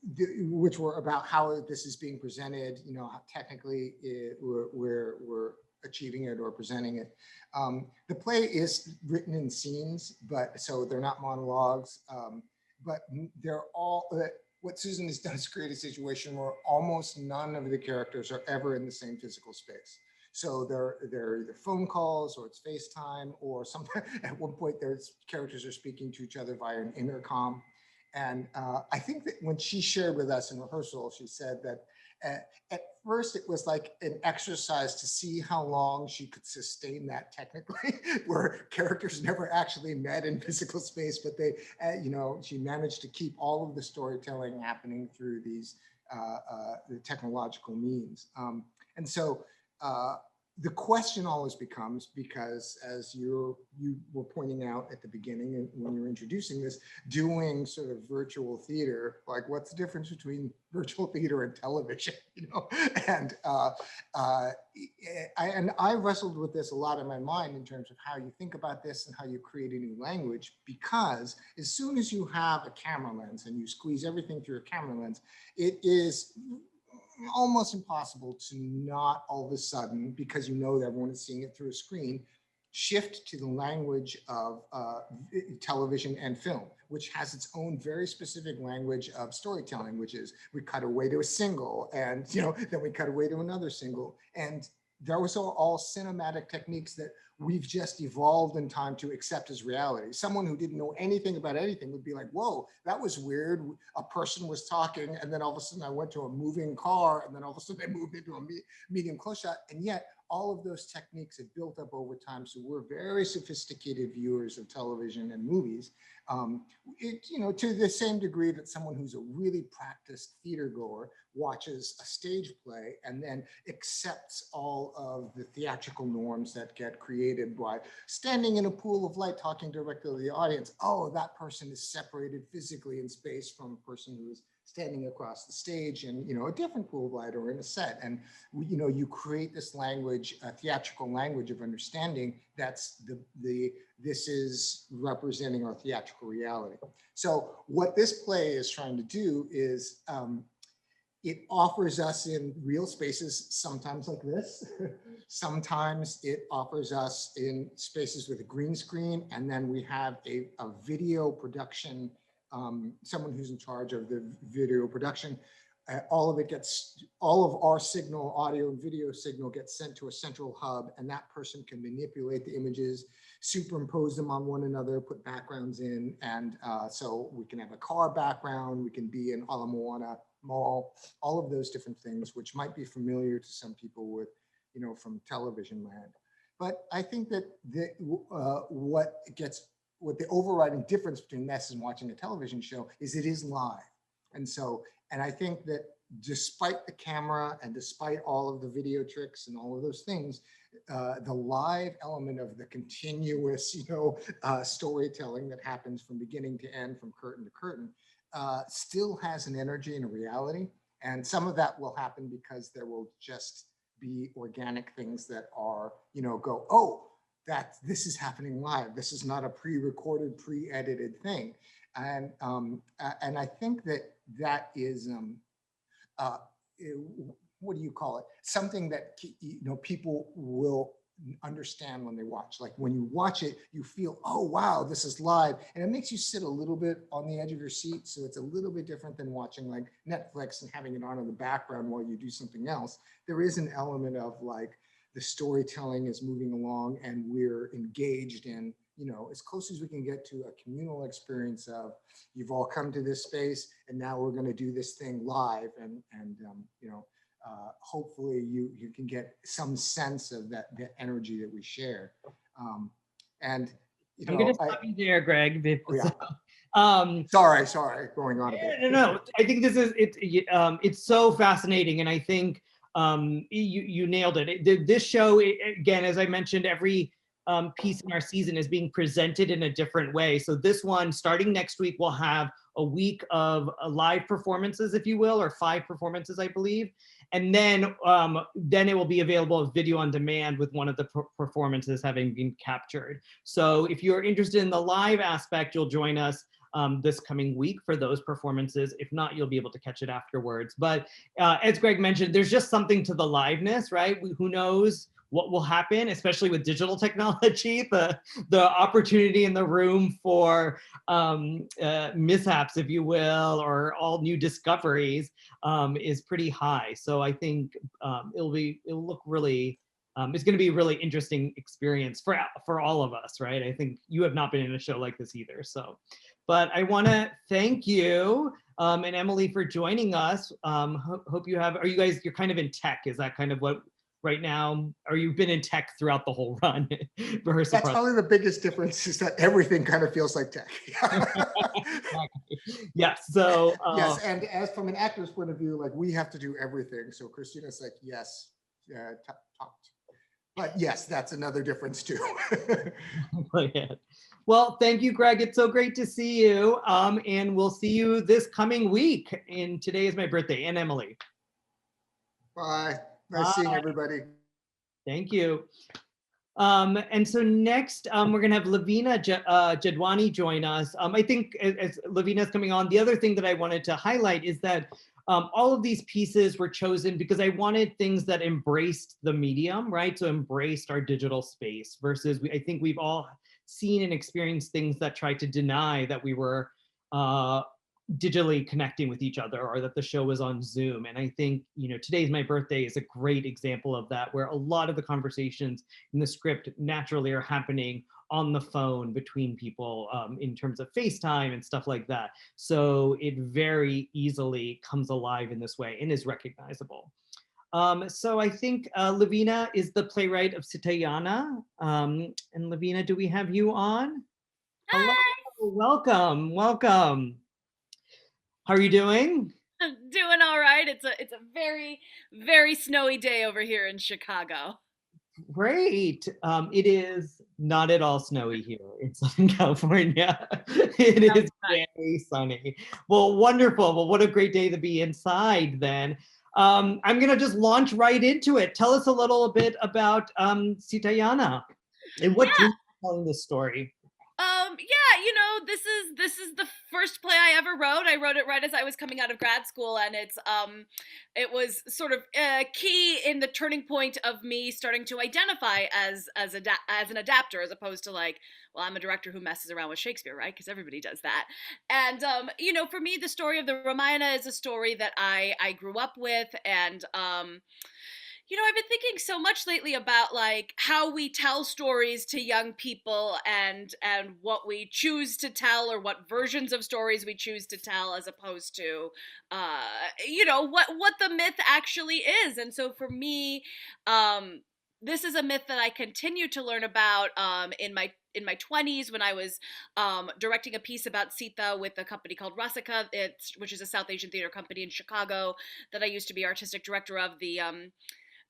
Speaker 3: Which were about how this is being presented, how technically we're achieving it or presenting it. The play is written in scenes, so they're not monologues, but they're all, what Susan has done is create a situation where almost none of the characters are ever in the same physical space. So they're either phone calls or it's FaceTime, or sometimes at one point there's characters are speaking to each other via an intercom. And I think that when she shared with us in rehearsal, she said that at first it was like an exercise to see how long she could sustain that technically, where characters never actually met in physical space, but they, she managed to keep all of the storytelling happening through these the technological means. And so the question always becomes, because as you were pointing out at the beginning and when you were introducing this, doing sort of virtual theater, like what's the difference between virtual theater and television, And I wrestled with this a lot in my mind in terms of how you think about this and how you create a new language, because as soon as you have a camera lens and you squeeze everything through a camera lens, it is almost impossible to not all of a sudden, because that everyone is seeing it through a screen, shift to the language of television and film, which has its own very specific language of storytelling, which is we cut away to a single, and then we cut away to another single, and those are all cinematic techniques that we've just evolved in time to accept as reality. Someone who didn't know anything about anything would be like, whoa, that was weird. A person was talking, and then all of a sudden I went to a moving car, and then all of a sudden I moved into a medium close shot. And yet all of those techniques have built up over time. So we're very sophisticated viewers of television and movies, to the same degree that someone who's a really practiced theater goer watches a stage play and then accepts all of the theatrical norms that get created by standing in a pool of light, talking directly to the audience. Oh, that person is separated physically in space from a person who is standing across the stage in a different pool of light or in a set. And you create this language, a theatrical language of understanding that's this is representing our theatrical reality. So what this play is trying to do is it offers us in real spaces, sometimes like this. Sometimes it offers us in spaces with a green screen, and then we have a video production, someone who's in charge of the video production. All of our signal, audio and video signal, gets sent to a central hub, and that person can manipulate the images, superimpose them on one another, put backgrounds in, and so we can have a car background, we can be in Ala Moana Mall, all of those different things, which might be familiar to some people with, from television land. But I think that what the overriding difference between this and watching a television show is it is live. And I think that despite the camera and despite all of the video tricks and all of those things, the live element of the continuous, storytelling that happens from beginning to end, from curtain to curtain, still has an energy and a reality. And some of that will happen because there will just be organic things that are, go, oh, this is happening live. This is not a pre-recorded, pre-edited thing. And I think that is, what do you call it? Something that, people will understand when they watch. Like when you watch it, you feel, oh, wow, this is live. And it makes you sit a little bit on the edge of your seat. So it's a little bit different than watching like Netflix and having it on in the background while you do something else. There is an element of like the storytelling is moving along and we're engaged in, as close as we can get to a communal experience of you've all come to this space and now we're going to do this thing live and hopefully you can get some sense of that energy that we share. I'm going to
Speaker 1: stop you there, Greg.
Speaker 3: Sorry, going on a bit.
Speaker 1: No. I think it's so fascinating, and I think you nailed it. This show, again, as I mentioned, every piece in our season is being presented in a different way. So this one, starting next week, will have a week of live performances, if you will, or 5 performances, I believe. And then it will be available as video on demand with one of the performances having been captured. So if you're interested in the live aspect, you'll join us this coming week for those performances. If not, you'll be able to catch it afterwards. But as Greg mentioned, there's just something to the liveness, right? Who knows what will happen, especially with digital technology, the opportunity in the room for mishaps, if you will, or all new discoveries is pretty high. So I think it'll look really, it's going to be a really interesting experience for all of us, right? I think you have not been in a show like this either. So, but I want to thank you and Emily for joining us. Hope you have, you're kind of in tech. Is that kind of what, right now, or you've been in tech throughout the whole run?
Speaker 3: That's probably the biggest difference, is that everything kind of feels like tech.
Speaker 1: Yes. So
Speaker 3: yes, and as from an actor's point of view, like we have to do everything. So Kristina's like, yes, talked. But yes, that's another difference too.
Speaker 1: Well, thank you, Greg. It's so great to see you. And we'll see you this coming week. And today is my birthday, and Emily.
Speaker 3: Bye. Nice seeing everybody.
Speaker 1: Thank you. And so next, we're going to have Lavina Jadhwani join us. I think as Lavina's coming on, the other thing that I wanted to highlight is that All of these pieces were chosen because I wanted things that embraced the medium, right? So embraced our digital space versus I think we've all seen and experienced things that tried to deny that we were digitally connecting with each other or that the show was on Zoom. And I think, today's my birthday is a great example of that, where a lot of the conversations in the script naturally are happening on the phone between people in terms of FaceTime and stuff like that. So it very easily comes alive in this way and is recognizable. So I think Lavina is the playwright of SITAYANA. And Lavina, do we have you on? Hello, welcome, welcome. How are you doing?
Speaker 5: I'm doing all right. It's a very, very snowy day over here in Chicago.
Speaker 1: Great. It is not at all snowy here in Southern California. It is very sunny. Well, wonderful. Well, what a great day to be inside then. I'm going to just launch right into it. Tell us a little bit about SITAYANA and what drew you to telling this story.
Speaker 5: Yeah, this is the first play I ever wrote. I wrote it right as I was coming out of grad school, and it was sort of key in the turning point of me starting to identify as an adapter, as opposed to like, well, I'm a director who messes around with Shakespeare, right? Because everybody does that. And for me, the story of the Ramayana is a story that I grew up with, and I've been thinking so much lately about like how we tell stories to young people and what we choose to tell, or what versions of stories we choose to tell, as opposed to what the myth actually is. And so for me, this is a myth that I continue to learn about in my 20s, when I was directing a piece about Sita with a company called Rasika, which is a South Asian theater company in Chicago that I used to be artistic director of.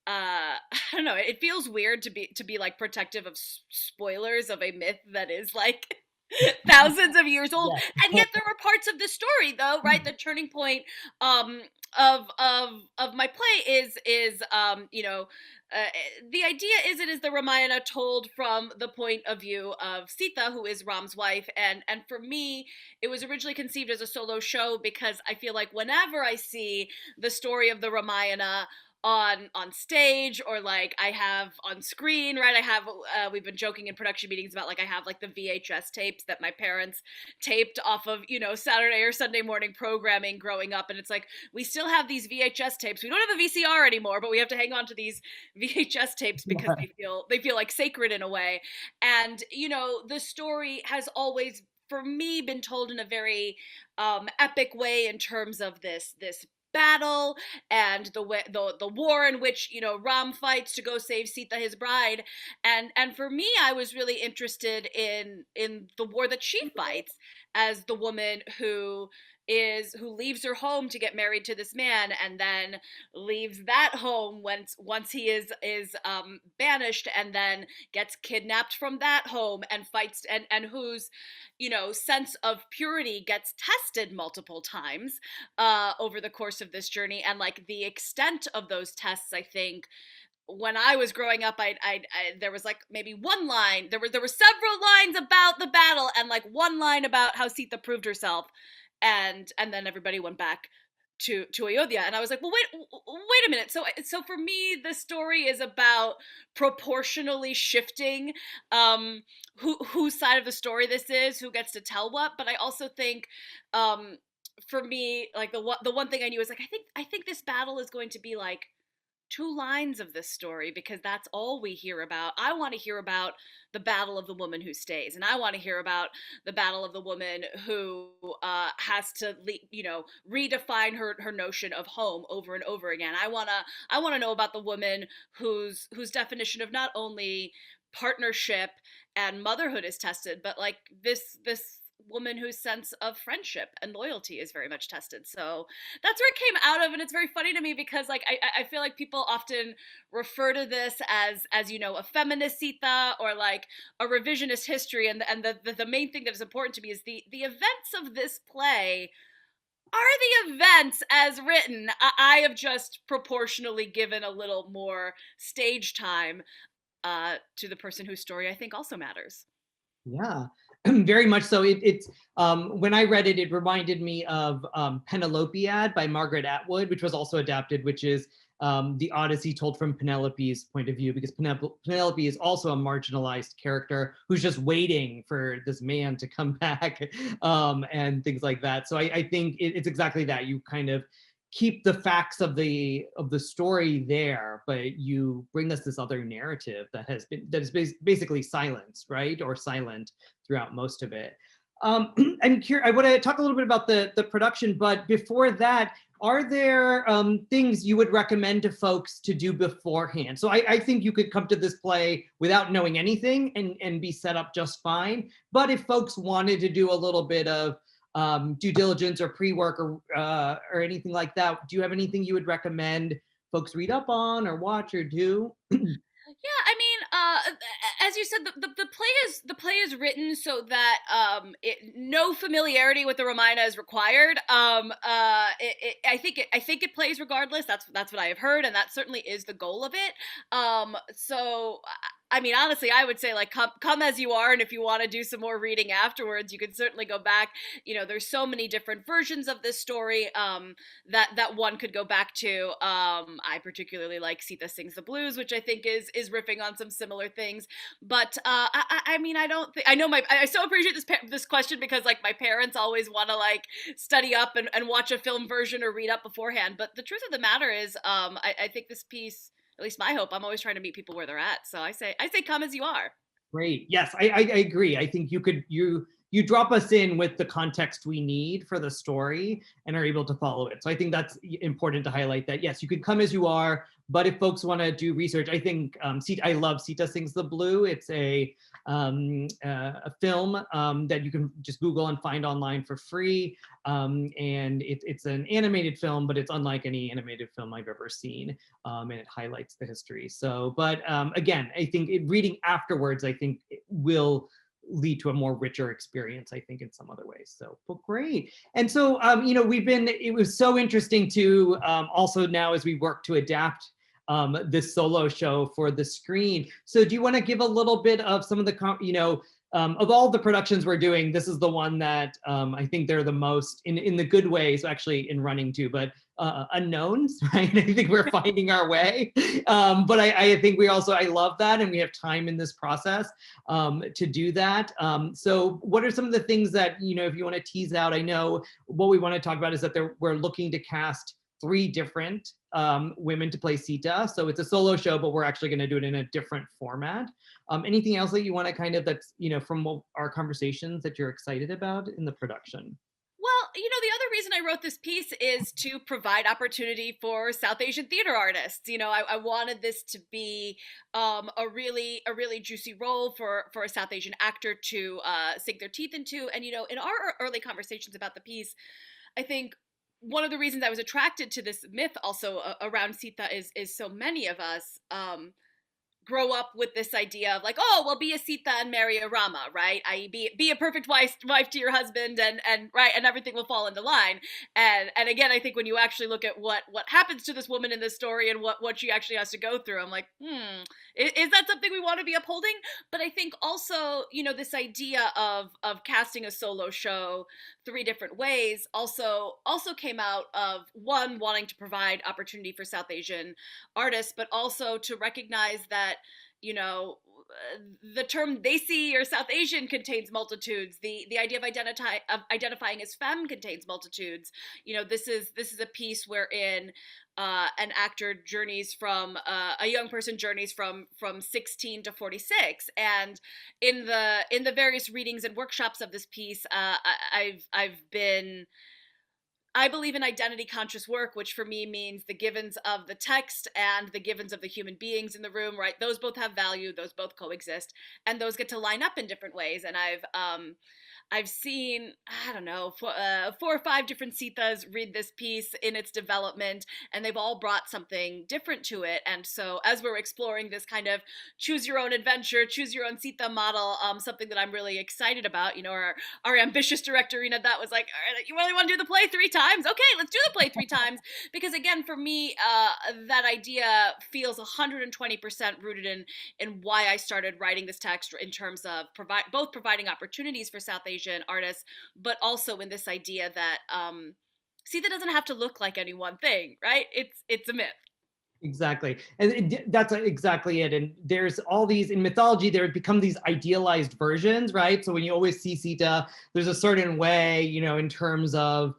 Speaker 5: I don't know, it feels weird to be like protective of spoilers of a myth that is like thousands of years old. Yeah. And yet there are parts of the story, though, right? The turning point of my play is the idea is it is the Ramayana told from the point of view of Sita, who is Ram's wife. And for me, it was originally conceived as a solo show because I feel like whenever I see the story of the Ramayana on stage, or like I have on screen, right? I have we've been joking in production meetings about like I have like the VHS tapes that my parents taped off of Saturday or Sunday morning programming growing up, and it's like we still have these VHS tapes. We don't have a VCR anymore, but we have to hang on to these VHS tapes because they feel like sacred in a way. And the story has always, for me, been told in a very epic way in terms of this battle and the war in which Ram fights to go save Sita, his bride, and for me, I was really interested in the war that she fights as the woman who leaves her home to get married to this man, and then leaves that home once he is banished, and then gets kidnapped from that home and fights, and whose sense of purity gets tested multiple times over the course of this journey. And like the extent of those tests, I think when I was growing up, I there was like maybe one line. There were several lines about the battle, and like one line about how Sita proved herself, and then everybody went back to Ayodhya. And I was like, well, wait a minute. So for me, the story is about proportionally shifting whose side of the story this is, who gets to tell what. But I also think for me, like the one thing I knew is like I think this battle is going to be like 2 lines of this story, because that's all we hear about. I want to hear about the battle of the woman who stays, and I want to hear about the battle of the woman who has to redefine her notion of home over and over again. I want to know about the woman whose definition of not only partnership and motherhood is tested, but like this woman whose sense of friendship and loyalty is very much tested. So that's where it came out of. And it's very funny to me because like I feel like people often refer to this as a feminist Sita, or like a revisionist history, and the main thing that is important to me is the events of this play are the events as written. I have just proportionally given a little more stage time to the person whose story I think also matters.
Speaker 1: Yeah, very much so. It's when I read it, it reminded me of Penelopiad by Margaret Atwood, which was also adapted, which is the Odyssey told from Penelope's point of view, because Penelope is also a marginalized character who's just waiting for this man to come back, and things like that. So I think it's exactly that. You kind of keep the facts of the story there, but you bring us this other narrative that is basically silenced, right, or silent throughout most of it. I'm curious. I want to talk a little bit about the production, but before that, are there things you would recommend to folks to do beforehand? So I think you could come to this play without knowing anything and be set up just fine. But if folks wanted to do a little bit of due diligence or pre-work or anything like that, do you have anything you would recommend folks read up on or watch or do?
Speaker 5: Yeah, I mean, as you said, the play is written so that no familiarity with the Ramayana is required. I think it plays regardless. That's what I have heard, and that certainly is the goal of it. So I mean, honestly, I would say like come as you are, and if you want to do some more reading afterwards, you can certainly go back. You know, there's so many different versions of this story that one could go back to. I particularly like Sita Sings the Blues, which I think is riffing on some similar things. But I mean, I don't think I know I so appreciate this question, because like my parents always want to like study up and watch a film version or read up beforehand. But the truth of the matter is, I think this piece, at least my hope, I'm always trying to meet people where they're at. So I say come as you are.
Speaker 1: Great. Yes, I agree. I think you drop us in with the context we need for the story and are able to follow it. So I think that's important to highlight that. Yes, you could come as you are, but if folks want to do research, I think I love Sita Sings the Blue. It's a film that you can just Google and find online for free. And it's an animated film, but it's unlike any animated film I've ever seen. And it highlights the history. So, but again, I think reading afterwards, I think it will lead to a more richer experience, I think, in some other ways. So, well, great. And so, you know, it was so interesting to also now as we work to adapt this solo show for the screen. So do you want to give a little bit of some of the, you know, of all the productions we're doing, this is the one that I think they're the most, in the good ways, actually in running too, but unknowns, right? I think we're finding our way. But I think I love that, and we have time in this process to do that. So what are some of the things that, you know, if you want to tease out? I know what we want to talk about is that we're looking to cast 3 different women to play Sita. So it's a solo show, but we're actually going to do it in a different format. Anything else that you want to kind of, that's, you know, from our conversations that you're excited about in the production?
Speaker 5: Well, you know, the other reason I wrote this piece is to provide opportunity for South Asian theater artists. You know, I wanted this to be a really juicy role for a South Asian actor to sink their teeth into. And, you know, in our early conversations about the piece, I think one of the reasons I was attracted to this myth also around Sita is so many of us grow up with this idea of like, oh, well, be a Sita and marry a Rama, right? I.e., be a perfect wife to your husband, and right, and everything will fall into line. And again, I think when you actually look at what happens to this woman in this story and what she actually has to go through, I'm like, is that something we want to be upholding? But I think also, you know, this idea of casting a solo show 3 different ways also came out of one, wanting to provide opportunity for South Asian artists, but also to recognize that, you know, the term Desi or South Asian contains multitudes. The idea of identifying as femme contains multitudes. You know, this is a piece wherein an actor journeys from a young person journeys from 16 to 46, and in the various readings and workshops of this piece, I've been, I believe in identity conscious work, which for me means the givens of the text and the givens of the human beings in the room, right? Those both have value, those both coexist, and those get to line up in different ways. And I've seen, I don't know, 4 or 5 different Sitas read this piece in its development, and they've all brought something different to it. And so as we're exploring this kind of choose your own adventure, choose your own Sita model, something that I'm really excited about, you know, our ambitious director, Rena, that was like, all right, you really want to do the play 3 times? times. Okay, let's do the play 3 times. Because again, for me, that idea feels 120% rooted in why I started writing this text in terms of both providing opportunities for South Asian artists, but also in this idea that Sita doesn't have to look like any one thing, right? It's a myth.
Speaker 1: Exactly. And that's exactly it. And there's all these, in mythology, there become these idealized versions, right? So when you always see Sita, there's a certain way, you know, in terms of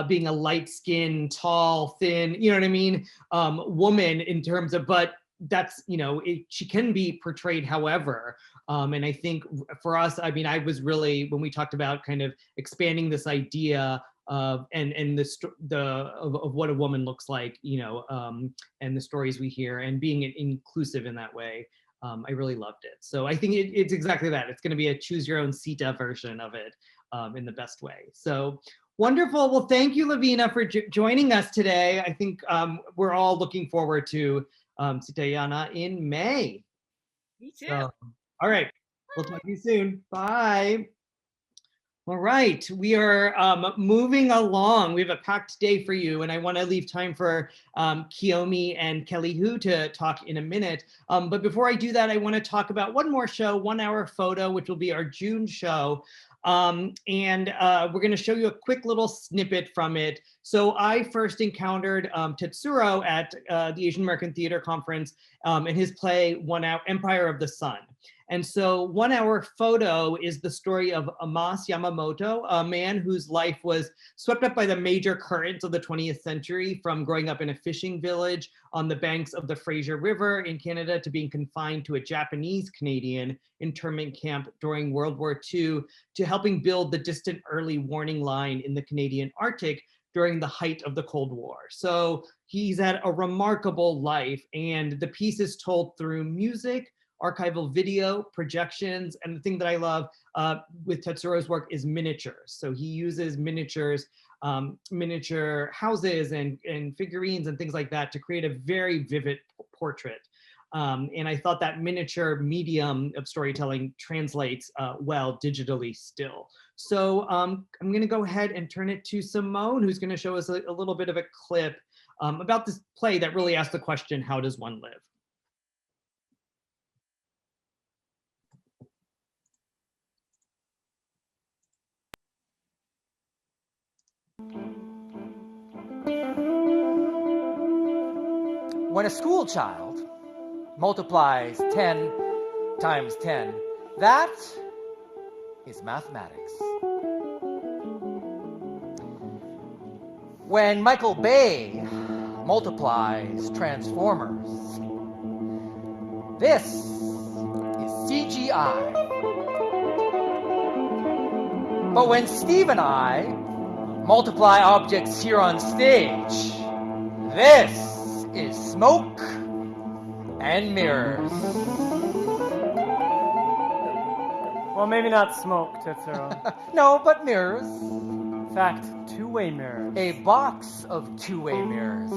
Speaker 1: being a light-skinned, tall, thin, you know what I mean, woman in terms of, but that's, you know, she can be portrayed however. And I think for us, I mean, I was really, when we talked about kind of expanding this idea of of what a woman looks like, you know, and the stories we hear and being inclusive in that way, I really loved it. So I think it's exactly that. It's going to be a choose your own Sita version of it in the best way. So wonderful. Well, thank you, Lavina, for joining us today. I think we're all looking forward to SITAYANA in May.
Speaker 5: Me too.
Speaker 1: So, all right. We'll talk to you soon. Bye. All right, we are moving along. We have a packed day for you, and I want to leave time for Kiyomi and Kelly Hu to talk in a minute. But before I do that, I want to talk about one more show, 1 Hour Photo, which will be our June show. And we're going to show you a quick little snippet from it. So I first encountered Tetsuro at the Asian American Theater Conference and his play 1 Hour Empire of the Sun. And so 1 Hour Photo is the story of Amas Yamamoto, a man whose life was swept up by the major currents of the 20th century, from growing up in a fishing village on the banks of the Fraser River in Canada to being confined to a Japanese-Canadian internment camp during World War II, to helping build the distant early warning line in the Canadian Arctic during the height of the Cold War. So he's had a remarkable life, and the piece is told through music, archival video, projections, and the thing that I love with Tetsuro's work is miniatures. So he uses miniatures, miniature houses and figurines and things like that to create a very vivid portrait. And I thought that miniature medium of storytelling translates well digitally still. So I'm gonna go ahead and turn it to Simone, who's gonna show us a little bit of a clip about this play that really asks the question, how does one live?
Speaker 6: When a school child multiplies 10 times 10, that is mathematics. When Michael Bay multiplies Transformers, this is CGI. But when Steve and I multiply objects here on stage, this is smoke and mirrors.
Speaker 7: Well, maybe not smoke, Tetsuro.
Speaker 6: No, but mirrors.
Speaker 7: In fact, two-way mirrors.
Speaker 6: A box of two-way mirrors.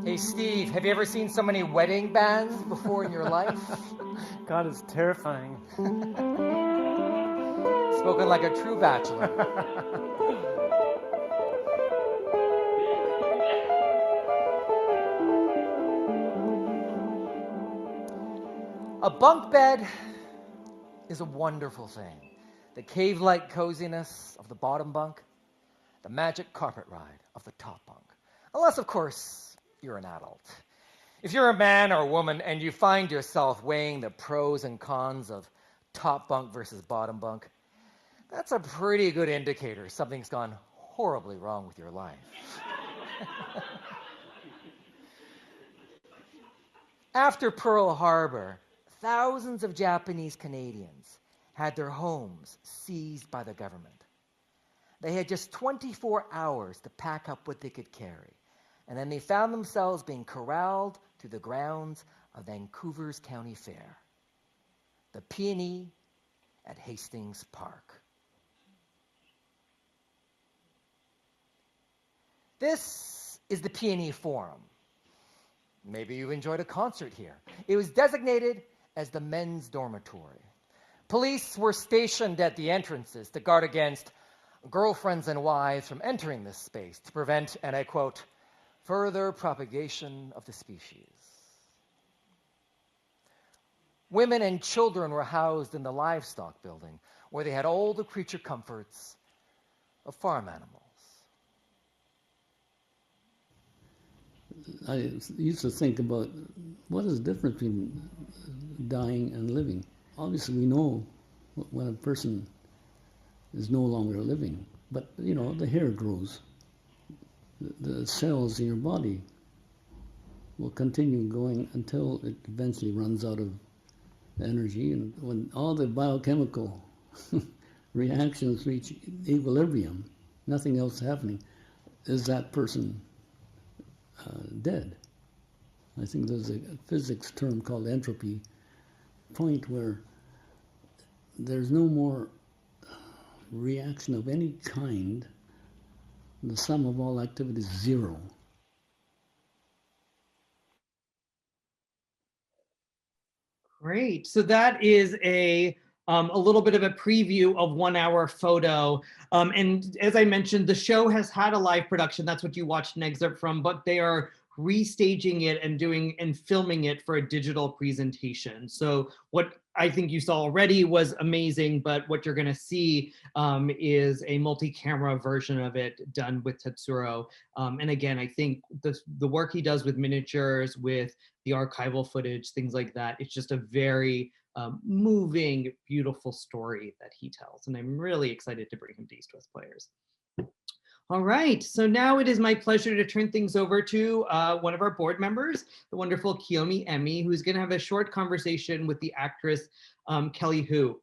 Speaker 6: Hey, Steve, have you ever seen so many wedding bands before in your life?
Speaker 7: God is terrifying.
Speaker 6: Spoken like a true bachelor. A bunk bed is a wonderful thing. The cave-like coziness of the bottom bunk, the magic carpet ride of the top bunk. Unless, of course, you're an adult. If you're a man or a woman and you find yourself weighing the pros and cons of top bunk versus bottom bunk, that's a pretty good indicator something's gone horribly wrong with your life. After Pearl Harbor, thousands of Japanese Canadians had their homes seized by the government. They had just 24 hours to pack up what they could carry, and then they found themselves being corralled to the grounds of Vancouver's County Fair, the Peony at Hastings Park. This is the Peony Forum. Maybe you enjoyed a concert here. It was designated as the men's dormitory. Police were stationed at the entrances to guard against girlfriends and wives from entering this space to prevent, and I quote, further propagation of the species. Women and children were housed in the livestock building, where they had all the creature comforts of farm animals.
Speaker 8: I used to think about what is the difference between dying and living. Obviously, we know when a person is no longer living, but you know, the hair grows. The cells in your body will continue going until it eventually runs out of energy, and when all the biochemical reactions reach equilibrium, nothing else happening, is that person dead. I think there's a physics term called entropy, point where there's no more reaction of any kind. The sum of all activity is zero.
Speaker 1: Great. So that is a little bit of a preview of 1 hour photo. And as I mentioned, the show has had a live production. That's what you watched an excerpt from, but they are restaging it and doing and filming it for a digital presentation. So what I think you saw already was amazing, but what you're going to see is a multi-camera version of it done with Tetsuro. And again, I think the work he does with miniatures, with the archival footage, things like that, it's just a very moving, beautiful story that he tells. And I'm really excited to bring him to East West Players. All right, so now it is my pleasure to turn things over to one of our board members, the wonderful Kiyomi Emmy, who's going to have a short conversation with the actress Kelly Hu.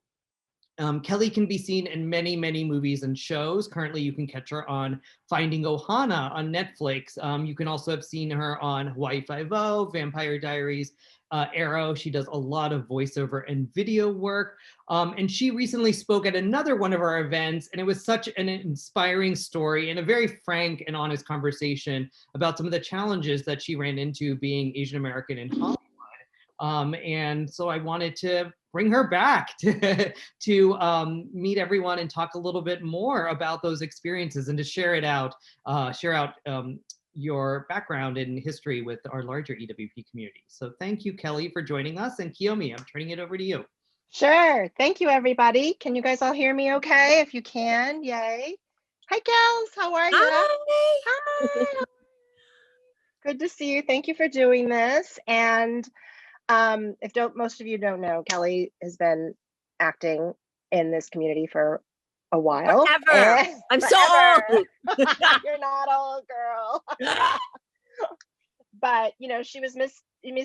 Speaker 1: Kelly can be seen in many, many movies and shows. Currently, you can catch her on Finding Ohana on Netflix. You can also have seen her on Hawaii Five-0, Vampire Diaries, Arrow. She does a lot of voiceover and video work. And she recently spoke at another one of our events, and it was such an inspiring story and a very frank and honest conversation about some of the challenges that she ran into being Asian American in Hollywood. And so I wanted to bring her back to meet everyone and talk a little bit more about those experiences and to share out your background and history with our larger EWP community. So thank you, Kelly, for joining us. And Kiyomi, I'm turning it over to you.
Speaker 9: Sure. Thank you, everybody. Can you guys all hear me okay? If you can, yay. Hi, gals. How are you?
Speaker 10: Hi.
Speaker 9: Hi. Good to see you. Thank you for doing this. And if most of you don't know, Kelly has been acting in this community for a while.
Speaker 10: Forever. I'm so old.
Speaker 9: You're not old, girl. But you know, she was Miss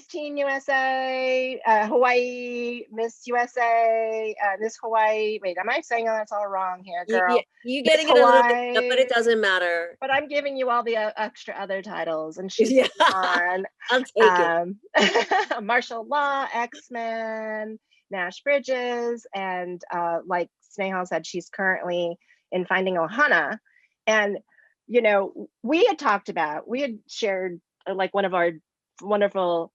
Speaker 9: Teen USA, Hawaii, Miss USA, Miss Hawaii. Wait, am I saying that's all wrong here, girl?
Speaker 10: You getting it a little bit, but it doesn't matter.
Speaker 9: But I'm giving you all the extra other titles, and she's on
Speaker 10: I'll take it.
Speaker 9: Martial Law, X-Men, Nash Bridges, and like Snehal said, she's currently in Finding Ohana. And you know, we had shared like one of our wonderful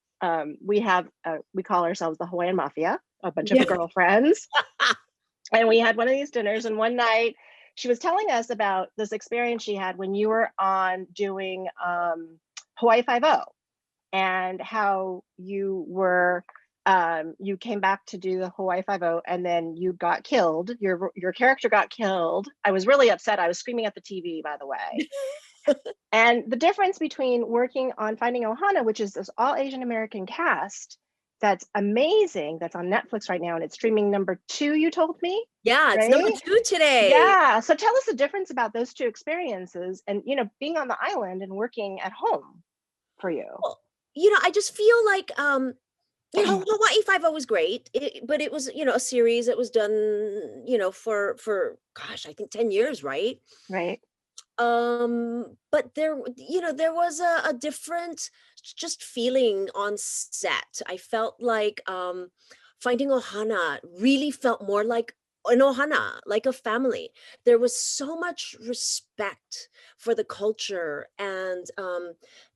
Speaker 9: we call ourselves the Hawaiian Mafia, a bunch of girlfriends. And we had one of these dinners, and one night she was telling us about this experience she had when you were on doing Hawaii Five-0, and how you were you came back to do the Hawaii Five-0, and then you got killed. Your character got killed. I was really upset. I was screaming at the TV, by the way. And the difference between working on Finding Ohana, which is this all Asian American cast, that's amazing, that's on Netflix right now, and it's streaming #2, you told me?
Speaker 10: Yeah, it's
Speaker 9: right?
Speaker 10: #2 today.
Speaker 9: Yeah, so tell us the difference about those two experiences, and you know, being on the island and working at home for you.
Speaker 10: Well, you know, I just feel like you know, Hawaii Five-0 was great, but it was, you know, a series that was done, you know, for gosh, I think 10 years, right?
Speaker 9: Right.
Speaker 10: But there, you know, there was a different just feeling on set. I felt like Finding Ohana really felt more like an ohana, like a family. There was so much respect for the culture, and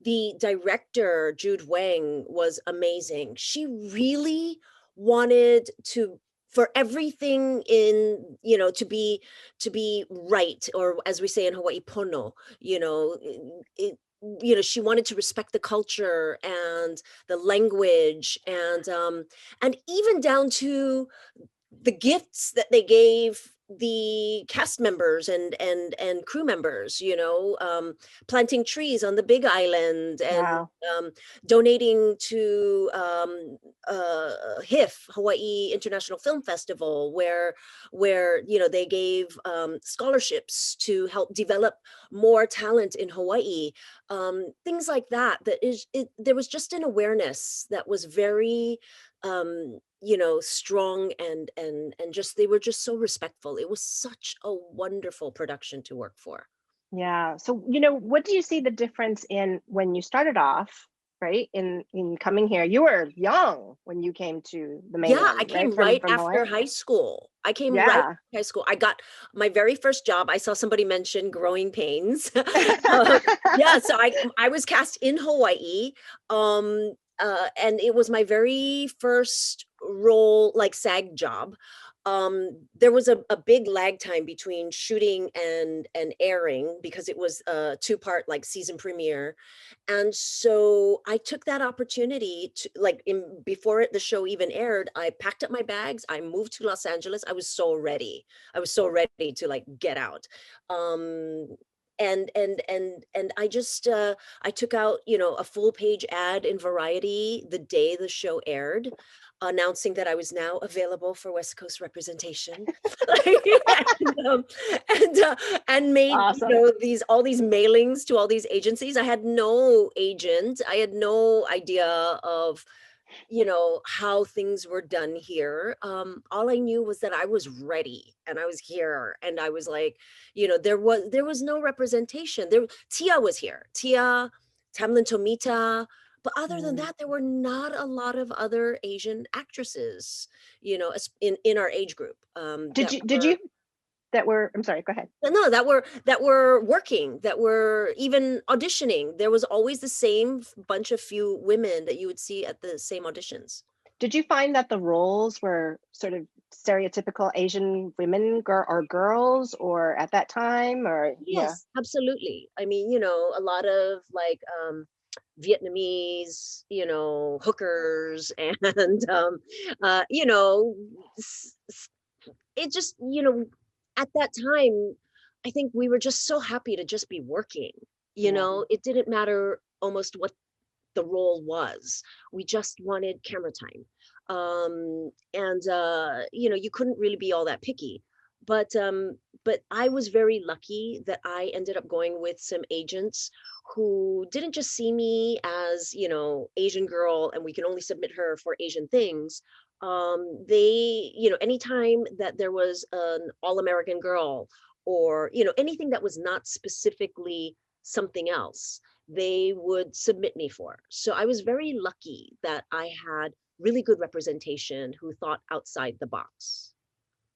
Speaker 10: the director, Jude Wang, was amazing. She really wanted to for everything in, you know, to be right, or as we say in Hawaii, pono, you know, you know, she wanted to respect the culture and the language, and even down to the gifts that they gave the cast members and crew members, you know, planting trees on the Big Island, and
Speaker 9: Wow.
Speaker 10: donating to HIF, Hawaii International Film Festival, where you know, they gave scholarships to help develop more talent in Hawaii, things like that. There was just an awareness that was very you know, strong, and just, they were just so respectful. It was such a wonderful production to work for.
Speaker 9: Yeah. So, you know, what do you see the difference in when you started off, right? In coming here, you were young when you came to the
Speaker 10: Yeah, I
Speaker 9: mainland, right?
Speaker 10: came right
Speaker 9: From Hawaii.
Speaker 10: after high school. I came right
Speaker 9: Yeah.
Speaker 10: after high school. I got my very first job. I saw somebody mention growing pains. Yeah, so I was cast in Hawaii. And it was my very first role, like SAG job. There was a big lag time between shooting and airing, because it was a 2-part like season premiere. And so I took that opportunity to, like, before the show even aired, I packed up my bags, I moved to Los Angeles. I was so ready. I was so ready to like get out. And I just I took out, you know, a full page ad in Variety the day the show aired, announcing that I was now available for West Coast representation. and, and made,
Speaker 9: Awesome.
Speaker 10: you know, all these mailings to all these agencies. I had no agent. I had no idea of, you know, how things were done here. All I knew was that I was ready and I was here, and I was like, you know, there was no representation. Tia was here, Tia, Tamlin Tomita, but other than that, there were not a lot of other Asian actresses, you know, in our age group.
Speaker 9: I'm sorry, go ahead.
Speaker 10: No, that were working, that were even auditioning. There was always the same bunch of few women that you would see at the same auditions.
Speaker 9: Did you find that the roles were sort of stereotypical Asian women or girls, or at that time, or
Speaker 10: Yes, absolutely. I mean, you know, a lot of like Vietnamese, you know, hookers, and you know, it just, you know, at that time, I think we were just so happy to just be working. You know, it didn't matter almost what the role was. We just wanted camera time. And you know, you couldn't really be all that picky. But I was very lucky that I ended up going with some agents who didn't just see me as, you know, Asian girl and we can only submit her for Asian things. They, you know, anytime that there was an all-American girl, or, you know, anything that was not specifically something else, they would submit me for. So I was very lucky that I had really good representation who thought outside the box.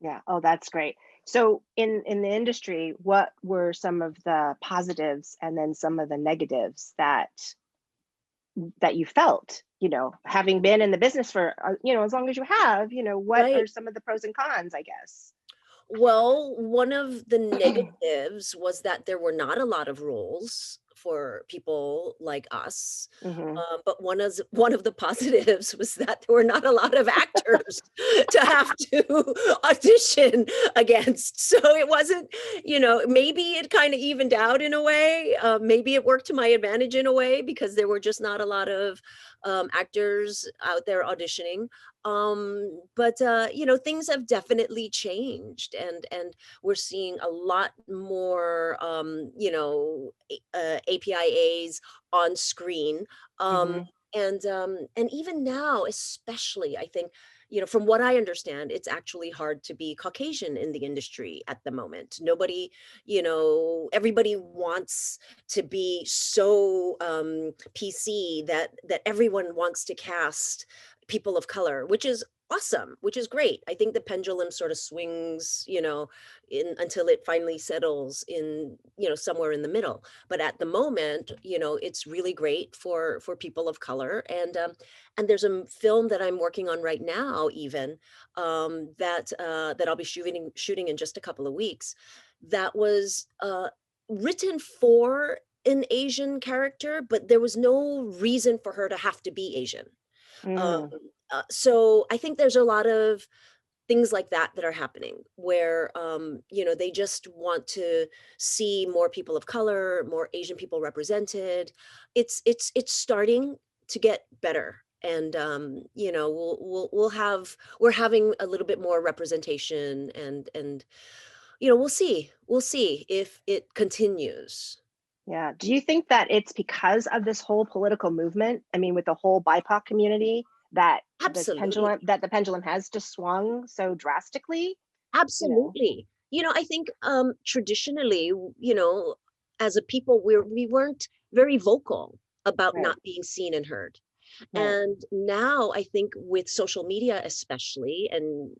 Speaker 9: Yeah. Oh, that's great. So in the industry, what were some of the positives and then some of the negatives that you felt, you know, having been in the business for, you know, as long as you have, you know, what
Speaker 10: Right.
Speaker 9: are some of the pros and cons, I guess?
Speaker 10: Well, one of the negatives was that there were not a lot of roles for people like us. But one of the positives was that there were not a lot of actors to have to audition against. So it wasn't, you know, maybe it kind of evened out in a way. Maybe it worked to my advantage in a way, because there were just not a lot of actors out there auditioning. But you know, things have definitely changed, and we're seeing a lot more you know, APIAs on screen. And even now, especially, I think, you know, from what I understand, it's actually hard to be Caucasian in the industry at the moment. Nobody, you know, everybody wants to be so PC that everyone wants to cast people of color, which is awesome, which is great. I think the pendulum sort of swings, until it finally settles in, somewhere in the middle. But at the moment, it's really great for people of color. And there's a film that I'm working on right now, even that I'll be shooting in just a couple of weeks. That was written for an Asian character, but there was no reason for her to have to be Asian.
Speaker 9: Mm,
Speaker 10: So I think there's a lot of things like that that are happening where they just want to see more people of color, more Asian people represented. It's starting to get better, and we're having a little bit more representation, and we'll see if it continues.
Speaker 9: yeah. Do you think that it's because of this whole political movement? I mean, with the whole BIPOC community, that
Speaker 10: Absolutely.
Speaker 9: the pendulum has just swung so drastically?
Speaker 10: Absolutely. I think traditionally, as a people, we weren't very vocal about
Speaker 9: Right,
Speaker 10: not being seen and heard.
Speaker 9: right.
Speaker 10: And now I think with social media especially, and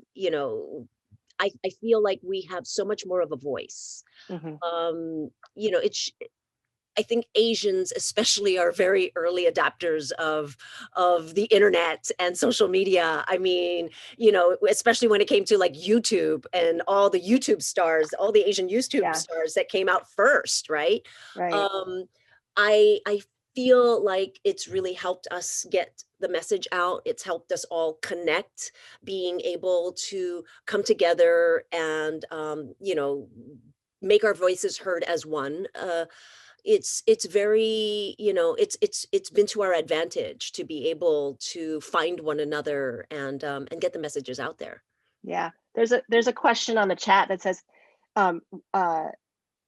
Speaker 10: I feel like we have so much more of a voice.
Speaker 9: Hmm.
Speaker 10: It's I think Asians especially are very early adopters of the internet and social media. I mean, especially when it came to like YouTube and all the YouTube stars, all the Asian YouTube
Speaker 9: Yeah,
Speaker 10: stars that came out first, right?
Speaker 9: right.
Speaker 10: Um, I feel like it's really helped us get the message out. It's helped us all connect, being able to come together and make our voices heard as one. It's very, it's been to our advantage to be able to find one another and get the messages out there.
Speaker 9: Yeah. There's a question on the chat that says, um, uh,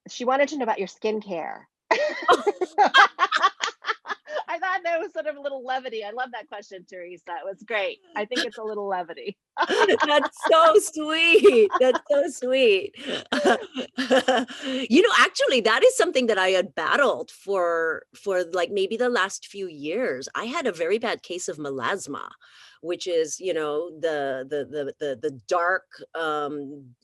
Speaker 9: she wanted to know about your skincare. I thought that was sort of a little levity. I love that question, Teresa. It was great. I think it's a little levity.
Speaker 10: That's so sweet. That's so sweet. Actually, that is something that I had battled for like maybe the last few years. I had a very bad case of melasma, which is, the dark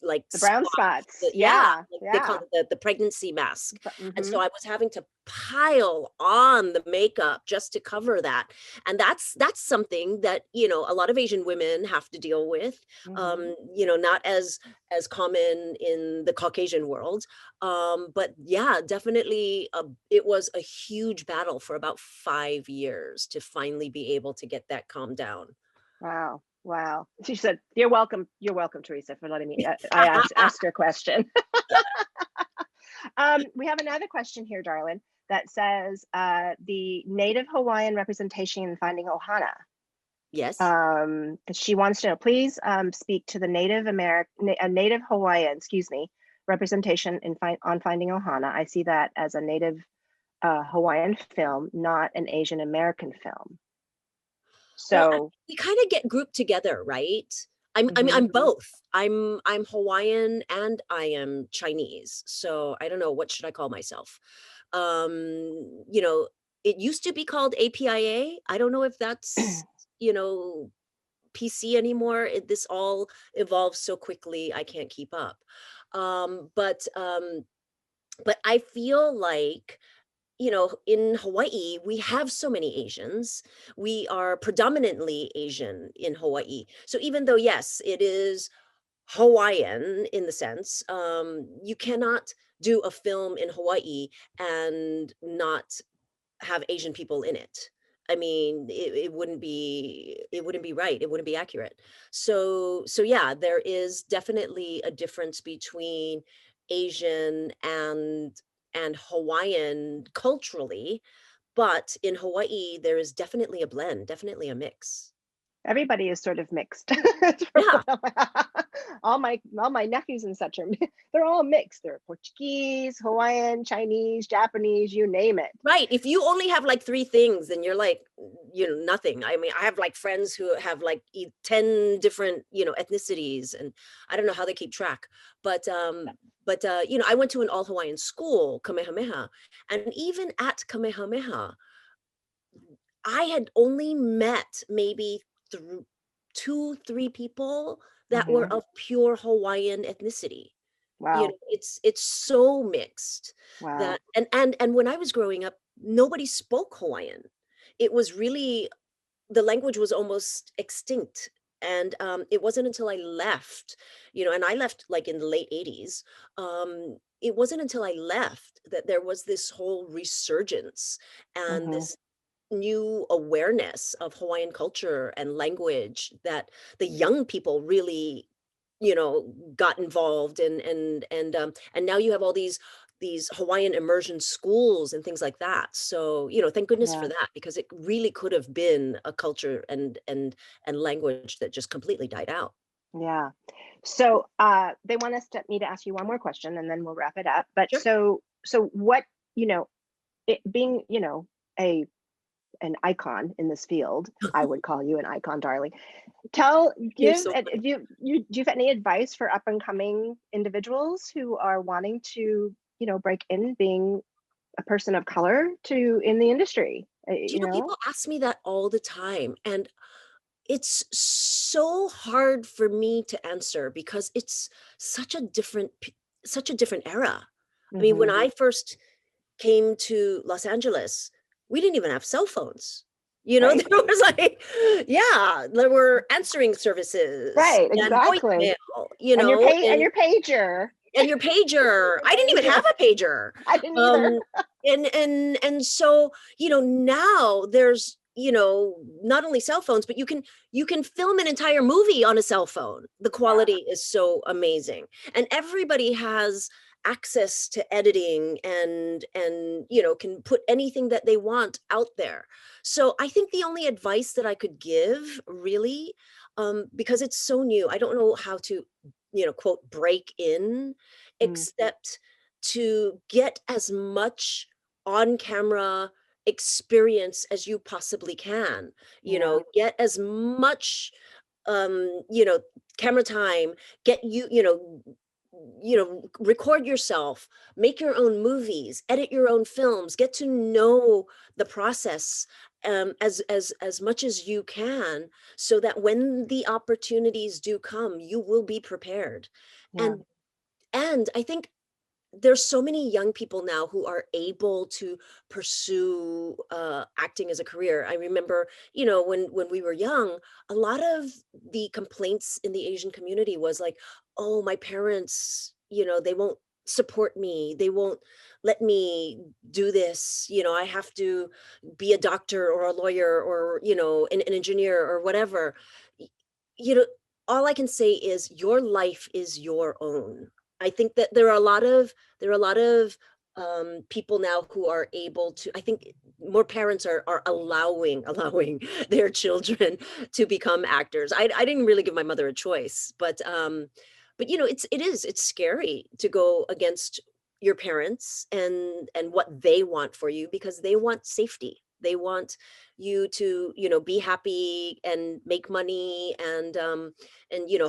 Speaker 10: like
Speaker 9: The brown
Speaker 10: spots.
Speaker 9: spots.
Speaker 10: Yeah,
Speaker 9: Yeah,
Speaker 10: like they call
Speaker 9: yeah.
Speaker 10: it the pregnancy mask. And
Speaker 9: Mm-hmm.
Speaker 10: so I was having to pile on the makeup just to cover that. And that's something that, a lot of Asian women have to deal with.
Speaker 9: Mm-hmm.
Speaker 10: Not as common in the Caucasian world. But yeah, definitely it was a huge battle for about 5 years to finally be able to get that calmed down.
Speaker 9: Wow. Wow. She said, "You're welcome. You're welcome, Teresa, for letting me." I asked her a question. We have another question here, darling, that says the Native Hawaiian representation in Finding Ohana.
Speaker 10: Yes.
Speaker 9: She wants to know, please speak to the Native Hawaiian, excuse me, representation on Finding Ohana. I see that as a Native Hawaiian film, not an Asian American film. So
Speaker 10: we kind of get grouped together, right? I'm
Speaker 9: mhm.
Speaker 10: both. I'm Hawaiian and I am Chinese. So I don't know, what should I call myself? It used to be called APIA. I don't know if that's, PC anymore. This all evolves so quickly, I can't keep up. But I feel like, in Hawaii, we have so many Asians. We are predominantly Asian in Hawaii. So even though, yes, it is Hawaiian in the sense, you cannot do a film in Hawaii and not have Asian people in it. I mean, it wouldn't be right. It wouldn't be accurate. So yeah, there is definitely a difference between Asian and Hawaiian culturally, but in Hawaii there is definitely a blend, definitely a mix.
Speaker 9: Everybody is sort of mixed.
Speaker 10: Yeah.
Speaker 9: all my nephews and such are they're all mixed. They're Portuguese, Hawaiian, Chinese, Japanese, you name it.
Speaker 10: Right. If you only have like 3 things, then you're like, nothing. I mean, I have like friends who have like 10 different, ethnicities, and I don't know how they keep track. But I went to an all Hawaiian school, Kamehameha, and even at Kamehameha, I had only met maybe 2-3 people that were of pure Hawaiian ethnicity.
Speaker 9: Wow.
Speaker 10: It's so mixed
Speaker 9: Wow.
Speaker 10: that, and when I was growing up, nobody spoke Hawaiian. It was really, the language was almost extinct. And it wasn't until I left, and I left like in the late 80s. It wasn't until I left that there was this whole resurgence and this new awareness of Hawaiian culture and language, that the young people really, got involved, and now you have all these Hawaiian immersion schools and things like that. So, thank goodness for
Speaker 9: Yeah.
Speaker 10: that, because it really could have been a culture and language that just completely died out.
Speaker 9: Yeah. So they want me to ask you one more question and then we'll wrap it up. But
Speaker 10: Sure.
Speaker 9: so what, it being, an icon in this field, I would call you an icon, darling. Do you have any advice for up and coming individuals who are wanting to, break in being a person of color in the industry?
Speaker 10: People ask me that all the time, and it's so hard for me to answer because it's such a different era. I mean, when I first came to Los Angeles, we didn't even have cell phones.
Speaker 9: Right.
Speaker 10: There was like, there were answering services,
Speaker 9: right,
Speaker 10: and
Speaker 9: exactly.
Speaker 10: voicemail,
Speaker 9: and your pager.
Speaker 10: And your pager. I didn't even have a pager.
Speaker 9: I didn't either.
Speaker 10: And so, now there's, not only cell phones, but you can film an entire movie on a cell phone. The quality is so amazing. And everybody has access to editing and can put anything that they want out there. So I think the only advice that I could give, really, because it's so new, I don't know how to, quote, break in, except to get as much on camera experience as you possibly can. Get as much camera time, get record yourself, make your own movies, edit your own films, get to know the process as much as you can, so that when the opportunities do come, you will be prepared. And I think there's so many young people now who are able to pursue acting as a career. I remember, when we were young, a lot of the complaints in the Asian community was like, oh, my parents, they won't support me. They won't let me do this. I have to be a doctor or a lawyer or, an engineer or whatever. Y- You know, all I can say is your life is your own. I think that there are a lot of people now who are able to, I think more parents are allowing their children to become actors. I didn't really give my mother a choice, but it's scary to go against your parents and what they want for you, because they want safety. They want you to, be happy and make money, and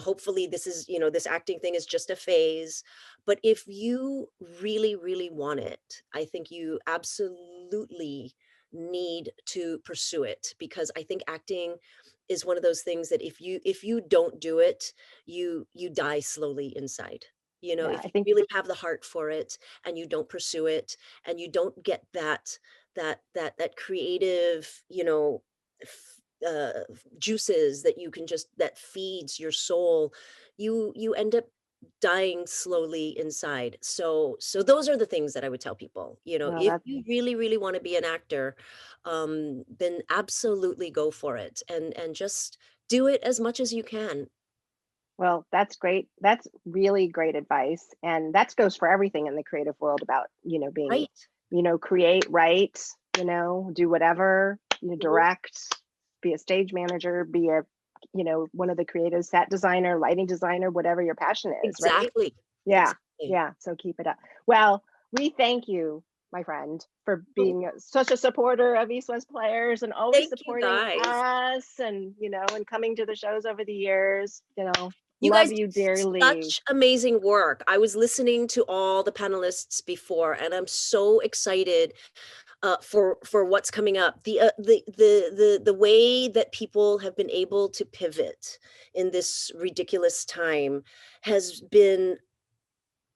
Speaker 10: hopefully this acting thing is just a phase. But if you really, really want it, I think you absolutely need to pursue it, because I think acting is one of those things that if you don't do it, you die slowly inside. If
Speaker 9: I
Speaker 10: you
Speaker 9: think
Speaker 10: really have the heart for it and you don't pursue it, and you don't get that creative, juices that you can just, that feeds your soul, you end up dying slowly inside. So those are the things that I would tell people.
Speaker 9: well,
Speaker 10: If you really, really want to be an actor, then absolutely go for it, and just do it as much as you can.
Speaker 9: well, that's great. That's really great advice. And that goes for everything in the creative world about, being,
Speaker 10: Right.
Speaker 9: Create, write, do whatever, direct, be a stage manager, be a, one of the creative set designer, lighting designer, whatever your passion is, right?
Speaker 10: Exactly.
Speaker 9: Yeah.
Speaker 10: Exactly.
Speaker 9: Yeah. So keep it up. Well, we thank you, my friend, for being such a supporter of East West Players and always
Speaker 10: Thank you,
Speaker 9: supporting
Speaker 10: guys.
Speaker 9: us, and, and coming to the shows over the years,
Speaker 10: You
Speaker 9: love
Speaker 10: guys
Speaker 9: you
Speaker 10: do
Speaker 9: dearly.
Speaker 10: such amazing work. I was listening to all the panelists before, and I'm so excited for what's coming up. The way that people have been able to pivot in this ridiculous time has been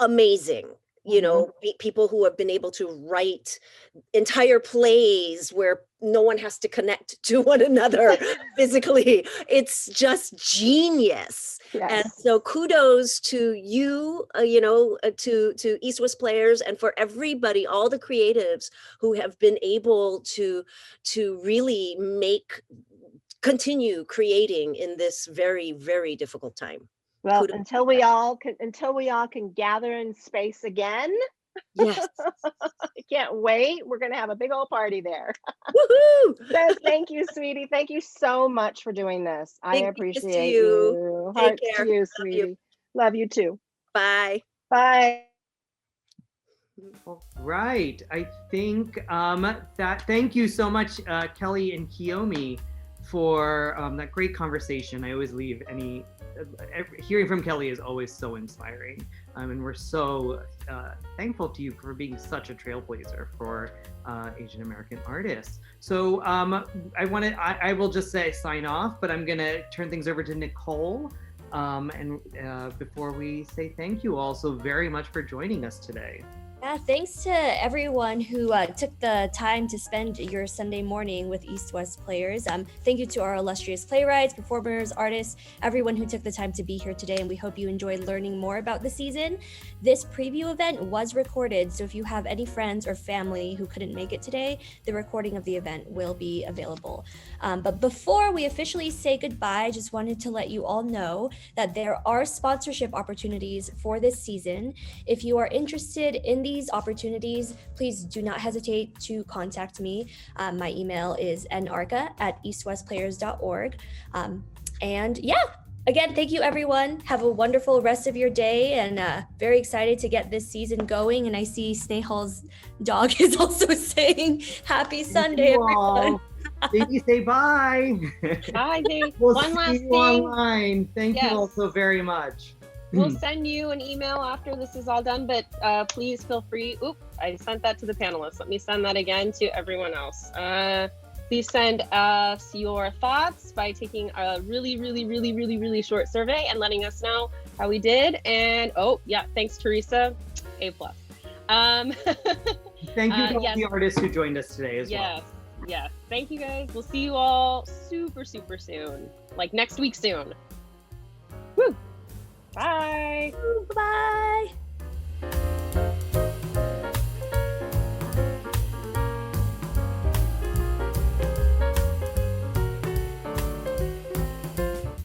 Speaker 10: amazing. You know, people who have been able to write entire plays where no one has to connect to one another physically. It's just genius. And so kudos to you, to East West Players, and for everybody, all the creatives who have been able to really continue creating in this very, very difficult time.
Speaker 9: Well,
Speaker 10: Kudos.
Speaker 9: until we all can gather in space again.
Speaker 10: Yes.
Speaker 9: I can't wait. We're gonna have a big old party there.
Speaker 10: Woohoo!
Speaker 9: Yes, thank you, sweetie. Thank you so much for doing this. I
Speaker 10: Big kisses to
Speaker 9: appreciate
Speaker 10: you.
Speaker 9: you.
Speaker 10: Take
Speaker 9: Hearts
Speaker 10: care.
Speaker 9: to you,
Speaker 10: Love
Speaker 9: sweetie.
Speaker 10: you.
Speaker 9: Love you too.
Speaker 10: Bye.
Speaker 9: Bye.
Speaker 1: Right. I think thank you so much, Kelly and Kiyomi, for that great conversation. I always leave hearing from Kelly is always so inspiring. And we're so thankful to you for being such a trailblazer for Asian American artists. So I will just sign off, but I'm gonna turn things over to Nicole. And before we say thank you all so very much for joining us today.
Speaker 11: Yeah, thanks to everyone who took the time to spend your Sunday morning with East West Players. Thank you to our illustrious playwrights, performers, artists, everyone who took the time to be here today, and we hope you enjoyed learning more about the season. This preview event was recorded, so if you have any friends or family who couldn't make it today, the recording of the event will be available. But before we officially say goodbye, I just wanted to let you all know that there are sponsorship opportunities for this season. If you are interested in these opportunities, please do not hesitate to contact me. My email is narca@eastwestplayers.org. And yeah, again, thank you everyone. Have a wonderful rest of your day, and very excited to get this season going. And I see Snehal's dog is also saying happy Sunday, everyone.
Speaker 1: Baby, say bye.
Speaker 12: Bye, Dave.
Speaker 1: We'll
Speaker 12: One
Speaker 1: see
Speaker 12: last
Speaker 1: you
Speaker 12: thing.
Speaker 1: online. Thank you all so very much.
Speaker 12: We'll send you an email after this is all done, but please feel free. Oop, I sent that to the panelists. Let me send that again to everyone else. Please send us your thoughts by taking a really short survey and letting us know how we did. And oh yeah, thanks Teresa, A+.
Speaker 1: Thank you to all the artists who joined us today as well.
Speaker 12: Yes, thank you guys. We'll see you all super soon, like next week soon. Woo! Bye.
Speaker 11: Bye.